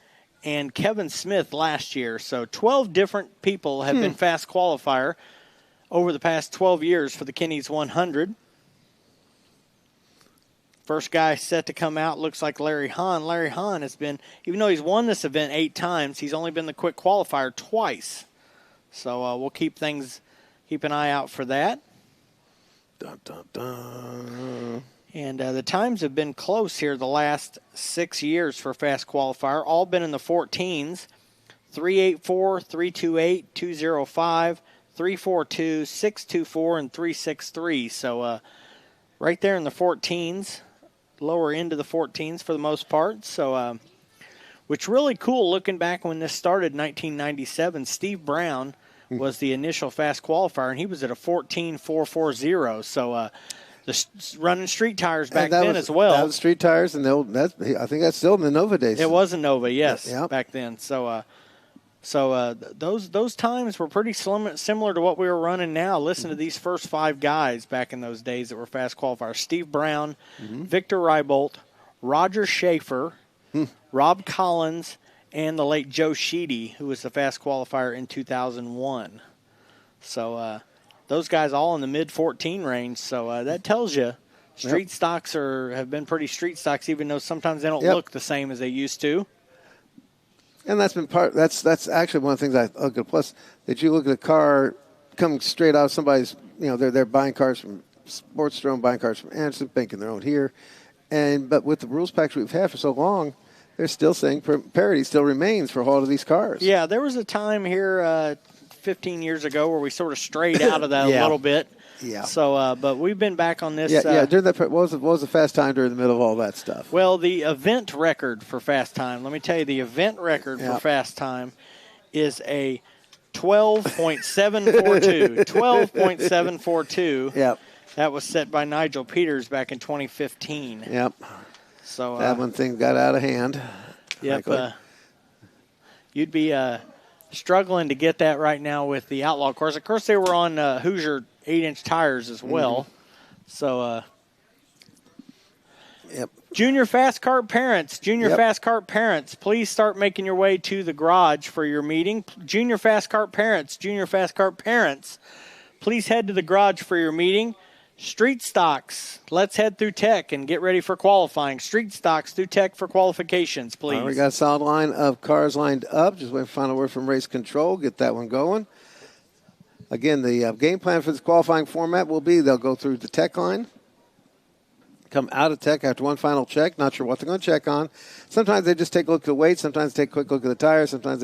and Kevin Smith last year. So 12 different people have been fast qualifier over the past 12 years for the Kenny's 100. First guy set to come out looks like Larry Hahn. Larry Hahn has been, even though he's won this event 8 times, he's only been the quick qualifier twice. So we'll keep an eye out for that. Dun, dun, dun. And the times have been close here the last 6 years for fast qualifier. All been in the 14s. 384, 328, 205, 342, 624, and 363. So right there in the 14s, lower into the 14s for the most part. So which really cool looking back when this started in 1997. Steve Brown was the initial fast qualifier, and he was at a 14.440. So running street tires back then as well. That was street tires, and I think that's still in the Nova days. It was in Nova, yes, yep. Back then. So those times were pretty similar to what we were running now. Listen to these first 5 guys back in those days that were fast qualifiers. Steve Brown, Victor Reibold, Roger Schaefer, Rob Collins, and the late Joe Sheedy, who was the fast qualifier in 2001. So those guys all in the mid-14 range. So that tells you street stocks have been pretty street stocks, even though sometimes they don't look the same as they used to. And that's been that's actually one of the things I look at. Plus, that you look at a car coming straight out of somebody's, they're buying cars from Speedrome, buying cars from Anderson, banking their own here. But with the rules package we've had for so long, they're still saying parity still remains for all of these cars. Yeah, there was a time here 15 years ago where we sort of strayed out of that a little bit. Yeah. So, but we've been back on this. Yeah. During that, what was the fast time during the middle of all that stuff? Well, the event record for fast time. Let me tell you, the event record for fast time is a 12.742. 12.742. Yep. That was set by Nigel Peters back in 2015. Yep. So that one thing got out of hand. Yep. You'd be struggling to get that right now with the Outlaw cars. Of course, they were on Hoosier 8-inch tires as well. So, Junior Fast Kart parents, Fast Kart parents, please start making your way to the garage for your meeting. Junior Fast Kart parents, please head to the garage for your meeting. Street stocks, let's head through tech and get ready for qualifying. Street stocks through tech for qualifications, please. We got a solid line of cars lined up. Just wait for final word from race control. Get that one going. Again, the game plan for this qualifying format will be they'll go through the tech line, come out of tech after one final check. Not sure what they're going to check on. Sometimes they just take a look at the weight. Sometimes they take a quick look at the tires. Sometimes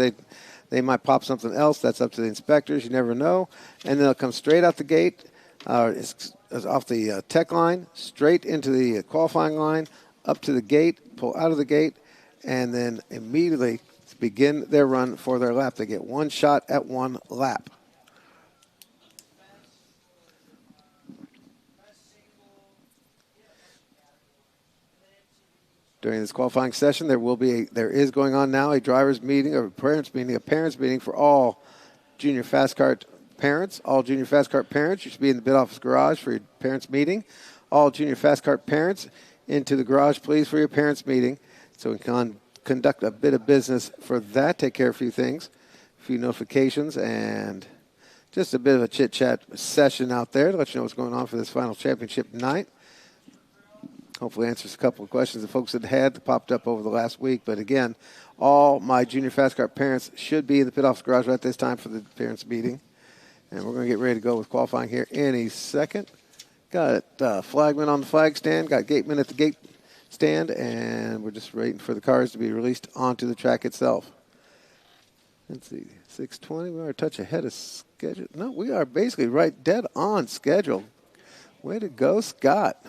they might pop something else. That's up to the inspectors. You never know. And then they'll come straight out the gate. It's off the tech line, straight into the qualifying line, up to the gate, pull out of the gate, and then immediately begin their run for their lap. They get one shot at one lap. During this qualifying session, there is going on now a driver's meeting or a parents meeting for all junior fast kart parents. All junior fast kart parents, you should be in the bid office garage for your parents meeting. All junior fast kart parents into the garage, please, for your parents meeting. So we can conduct a bit of business for that, take care of a few things, a few notifications, and just a bit of a chit-chat session out there to let you know what's going on for this final championship night. Hopefully answers a couple of questions that folks had that popped up over the last week. But again, all my junior fast kart parents should be in the pit office garage right at this time for the parents meeting. And we're going to get ready to go with qualifying here any second. Got flagman on the flag stand. Got gateman at the gate stand, and we're just waiting for the cars to be released onto the track itself. Let's see, 6:20. We are a touch ahead of schedule. No, we are basically right dead on schedule. Way to go, Scott.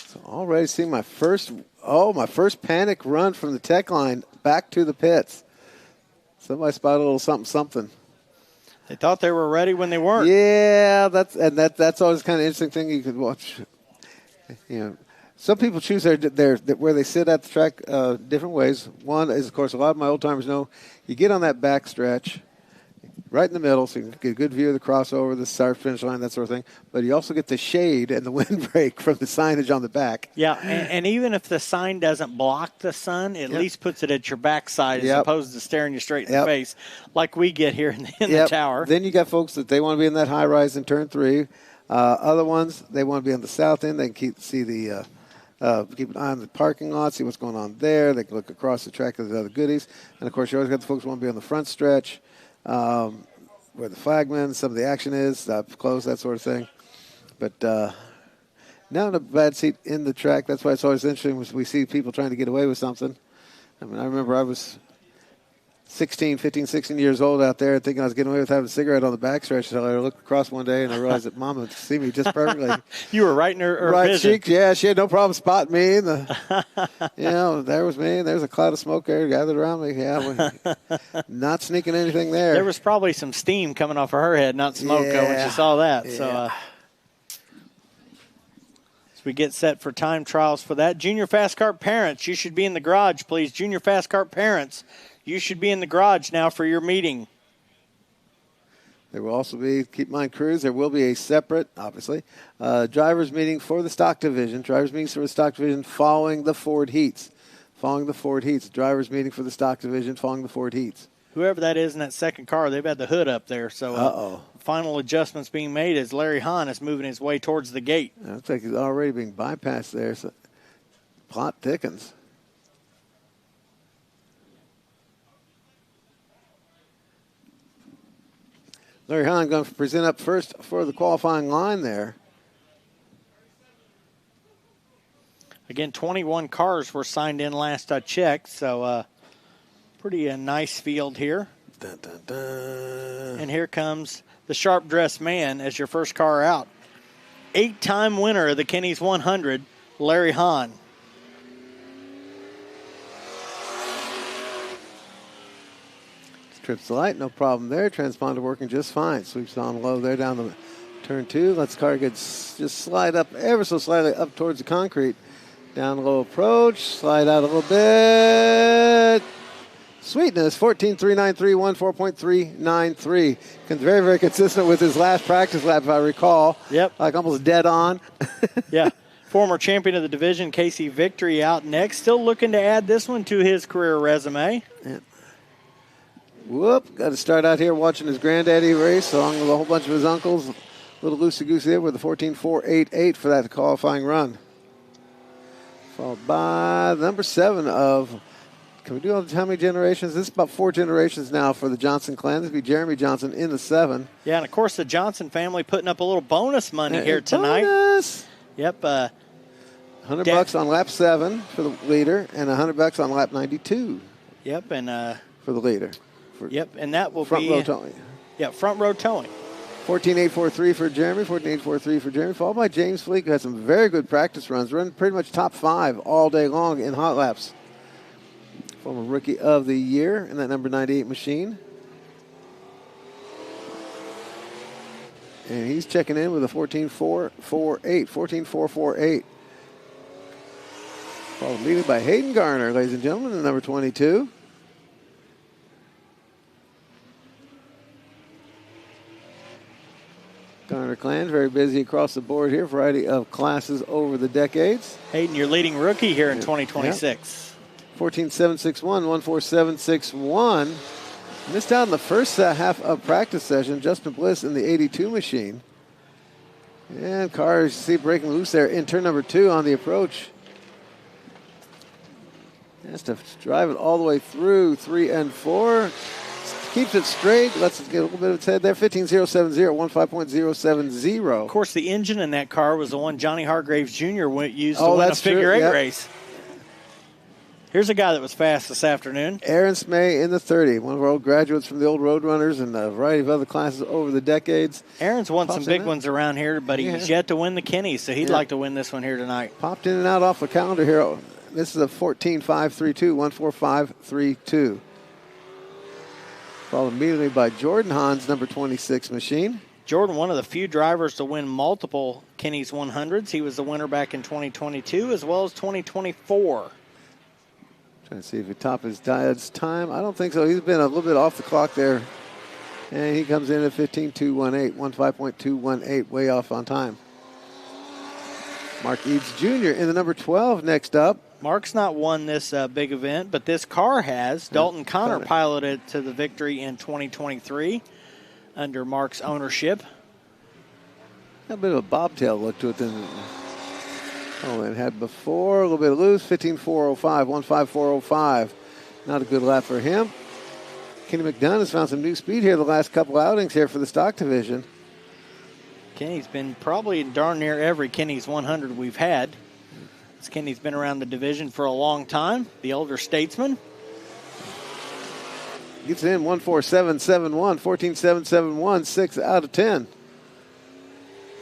So already seeing my first panic run from the tech line back to the pits. Somebody spotted a little something. They thought they were ready when they weren't. Yeah, that's always kind of interesting thing you could watch. You know, some people choose their where they sit at the track different ways. One is, of course, a lot of my old timers know you get on that back stretch, right in the middle, so you can get a good view of the crossover, the start finish line, that sort of thing. But you also get the shade and the windbreak from the signage on the back. Yeah, and even if the sign doesn't block the sun, it at least puts it at your backside as opposed to staring you straight in the face, like we get here in the tower. Then you got folks that they want to be in that high rise in turn 3. Other ones, they want to be on the south end. They can keep an eye on the parking lot, see what's going on there. They can look across the track at the other goodies. And, of course, you always got the folks who want to be on the front stretch, where the flagman, some of the action is, close, that sort of thing. But now in a bad seat in the track, that's why it's always interesting when we see people trying to get away with something. I mean, I remember I was 15, 16 years old out there thinking I was getting away with having a cigarette on the backstretch until I looked across one day and I realized that Mama would see me just perfectly. You were right in her right vision. cheek. Yeah, she had no problem spotting me. There was me. There's a cloud of smoke there gathered around me. Yeah, not sneaking anything there. There was probably some steam coming off of her head, not smoke, when she saw that. Yeah. So as we get set for time trials for that. Junior Fast Kart parents, you should be in the garage, please. Junior Fast Kart parents, you should be in the garage now for your meeting. There will also be, keep in mind, crews, there will be a separate, obviously, drivers meeting for the stock division. Drivers meetings for the stock division following the Ford heats. Drivers meeting for the stock division following the Ford heats. Whoever that is in that second car, they've had the hood up there. So final adjustments being made as Larry Hahn is moving his way towards the gate. It looks like he's already being bypassed there. So plot thickens. Larry Hahn going to present up first for the qualifying line there. Again, 21 cars were signed in last I checked, so pretty nice field here. Dun, dun, dun. And here comes the sharp-dressed man as your first car out. 8-time winner of the Kenny's 100, Larry Hahn. Trips the light, no problem there. Transponder working just fine. Sweeps on low there down the turn 2. Lets the car just slide up ever so slightly up towards the concrete. Down low approach, slide out a little bit. Sweetness, 14.393, 14.393. Very, very consistent with his last practice lap, if I recall. Yep. Like almost dead on. Yeah. Former champion of the division, Casey Victory, out next. Still looking to add this one to his career resume. Yeah. Whoop, got to start out here watching his granddaddy race along with a whole bunch of his uncles. A little loosey-goosey there with the 14.488 for that qualifying run. Followed by number 7 of, can we do all the how many generations? This is about 4 generations now for the Johnson clan. This would be Jeremy Johnson in the 7. Yeah, and of course the Johnson family putting up a little bonus money here tonight. Bonus! Yep. $100 on lap 7 for the leader and $100 on lap 92. Yep, and for the leader. Yep, and that will front be row towing. Yeah, front row towing. 14.843 for Jeremy, 14.843 for Jeremy, followed by James Fleek, who had some very good practice runs, running pretty much top 5 all day long in hot laps. Former Rookie of the Year in that number 98 machine. And he's checking in with a 14.448, 14.448. Followed immediately by Hayden Garner, ladies and gentlemen, in number 22. Garner clan, very busy across the board here. Variety of classes over the decades. Hayden, your leading rookie here in 2026. 14.761, 14761. Missed out in the first half of practice session. Justin Bliss in the 82 machine. And cars, you see, breaking loose there in turn number 2 on the approach. Has to drive it all the way through 3 and 4. Keeps it straight. Let's get a little bit of its head there. 15.070, 15.070. Of course, the engine in that car was the one Johnny Hargraves Jr. used to win a that's figure true. eight Yep. race. Here's a guy that was fast this afternoon. Aaron Smay in the 30, one of our old graduates from the old Roadrunners and a variety of other classes over the decades. Aaron's won Pops some big ones around here, but he's yet to win the Kenny, so he'd like to win this one here tonight. Popped in and out off the calendar here. This is a 14.532, 14532. Followed immediately by Jordan Hahn's number 26 machine. Jordan, one of the few drivers to win multiple Kenny's 100s. He was the winner back in 2022 as well as 2024. Trying to see if he topped his dad's time. I don't think so. He's been a little bit off the clock there. And he comes in at 15.218, 15.218, way off on time. Mark Eads Jr. in the number 12 next up. Mark's not won this big event, but this car has. Dalton Connor piloted to the victory in 2023 under Mark's ownership. A bit of a bobtail look to it than it had before. A little bit loose, 15.405, 15.405. Not a good lap for him. Kenny McDonough has found some new speed here the last couple outings here for the stock division. Kenny's been probably darn near every Kenny's 100 we've had. Kenny's been around the division for a long time, the older statesman. Gets in 14771, 14.771, 6 out of 10.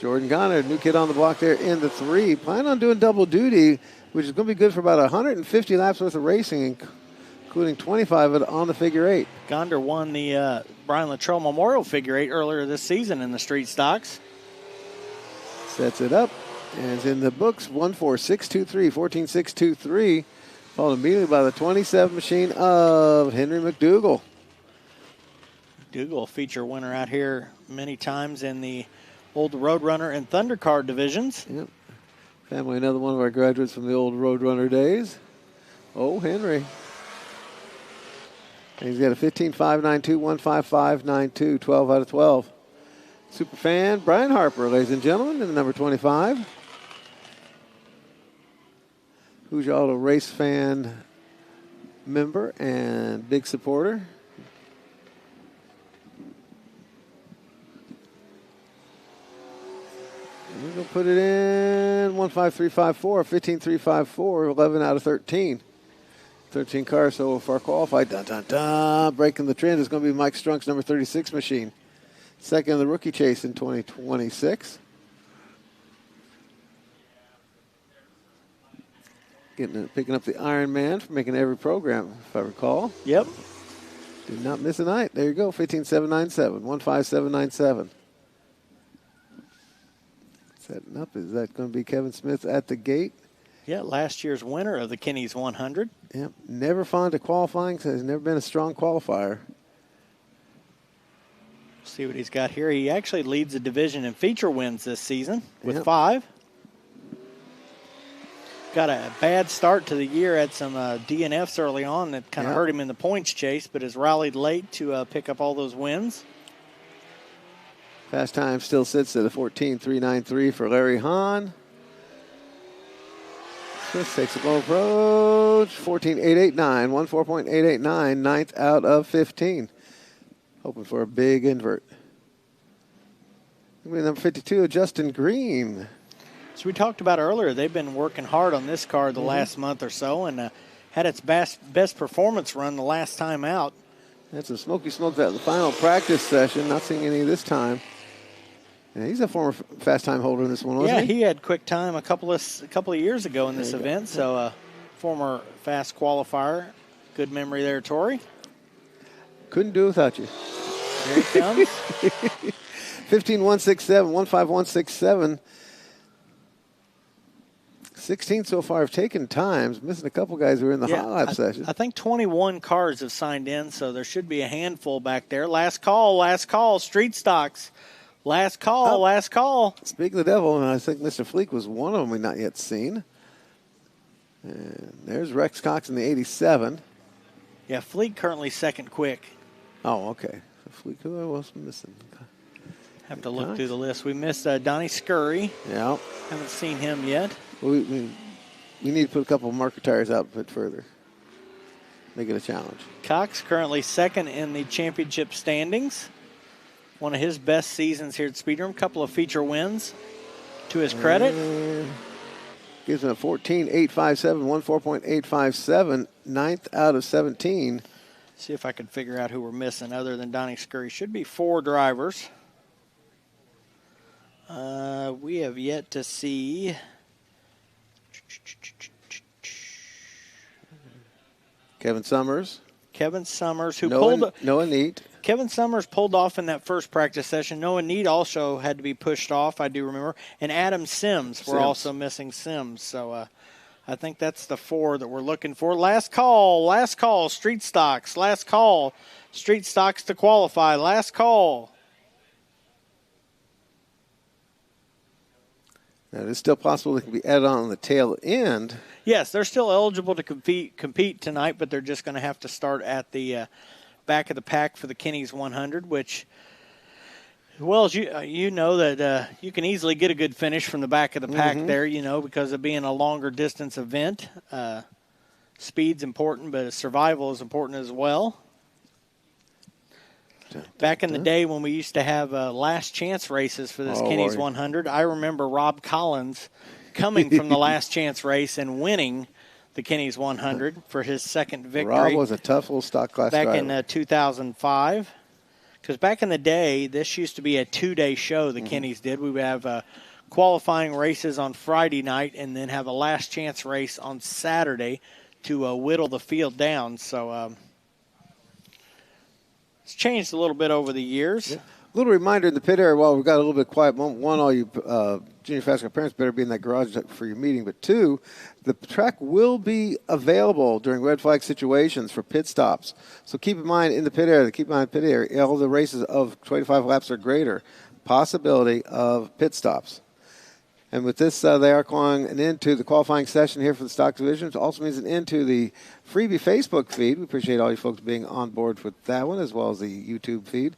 Jordan Goddard, new kid on the block there in the 3. Planning on doing double duty, which is going to be good for about 150 laps worth of racing, including 25 of it on the figure 8. Gonder won the Brian Luttrell Memorial figure 8 earlier this season in the street stocks. Sets it up and is in the books. 14623, 14623. Followed immediately by the 27 machine of Henry McDougal. McDougal, feature winner out here many times in the old Roadrunner and Thundercar divisions. Yep. Family, another one of our graduates from the old Roadrunner days. Oh, Henry. And he's got a 15.592, 15592, 12 out of 12. Superfan Brian Harper, ladies and gentlemen, in the number 25. Hoosier Auto Race Fan member and big supporter. And we're going to put it in 15354, 15354, 11 out of 13. 13 cars so far qualified. Dun, dun, dun. Breaking the trend is going to be Mike Strunk's number 36 machine. Second in the rookie chase in 2026. Picking up the Iron Man for making every program, if I recall. Yep. Did not miss a night. There you go, 15797, 15797. Setting up, is that going to be Kevin Smith at the gate? Yeah, last year's winner of the Kenny's 100. Yep, never fond of qualifying, so he's never been a strong qualifier. See what he's got here. He actually leads the division in feature wins this season with 5. Got a bad start to the year, had some DNFs early on that kind of hurt him in the points chase, but has rallied late to pick up all those wins. Fast time still sits at a 14.393 for Larry Hahn. Smith takes a low approach, 14.889, 14.889, 9th out of 15. Hoping for a big invert. Number 52, Justin Green. So we talked about earlier, they've been working hard on this car the last month or so and had its best performance run the last time out. Had some smoky smokes at the final practice session. Not seeing any this time. Yeah, he's a former fast time holder in this one, wasn't he? Yeah, he had quick time a couple of years ago in this event. So former fast qualifier. Good memory there, Tori. Couldn't do without you. Here it comes. 15.167, 15167. 16 so far have taken times, missing a couple guys who were in the hot lap session. I think 21 cars have signed in, so there should be a handful back there. Last call, street stocks. Last call. Speaking of the devil, and I think Mr. Fleek was one of them we've not yet seen. And there's Rex Cox in the 87. Yeah, Fleek currently second quick. Oh, okay. Fleek, who else missing? Have to look through the list. We missed Donnie Scurry. Yeah. Haven't seen him yet. We need to put a couple of marker tires out a bit further. make it a challenge. Cox currently second in the championship standings. One of his best seasons here at Speedrome. Couple of feature wins to his credit. Gives him a 14.857, 14.857, 9th out of 17. See if I can figure out who we're missing other than Donnie Scurry. Should be 4 drivers. We have yet to see. Kevin Summers. Kevin Summers, who Noah Neat. Kevin Summers pulled off in that first practice session. Noah Neat also had to be pushed off, I do remember. And Adam Sims. We're also missing Sims. So I think that's the 4 that we're looking for. Last call, street stocks. Last call, street stocks to qualify. Last call. Now, it's still possible they can be added on the tail end. Yes, they're still eligible to compete tonight, but they're just going to have to start at the back of the pack for the Kenny's 100, which, well, as you know that you can easily get a good finish from the back of the pack there, because of being a longer distance event. Speed's important, but survival is important as well. Back in the day when we used to have last chance races for this Kenny's 100, I remember Rob Collins coming from the last chance race and winning the Kenny's 100 for his second victory. Rob was a tough little stock class back driver. in 2005. Because back in the day, this used to be a 2-day show the Kenny's did. We would have qualifying races on Friday night and then have a last chance race on Saturday to whittle the field down. So it's changed a little bit over the years. Yeah. A little reminder in the pit area while we've got a little bit of quiet moment. 1, all you junior fast car parents better be in that garage for your meeting. But 2, the track will be available during red flag situations for pit stops. So keep in mind in the pit area, all the races of 25 laps or greater, possibility of pit stops. And with this, they are calling an end to the qualifying session here for the stock division. It also means an end to the freebie Facebook feed. We appreciate all you folks being on board with that one as well as the YouTube feed.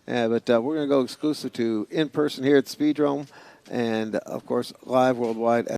But we're going to go exclusive to in-person here at Speedrome and, of course, live worldwide.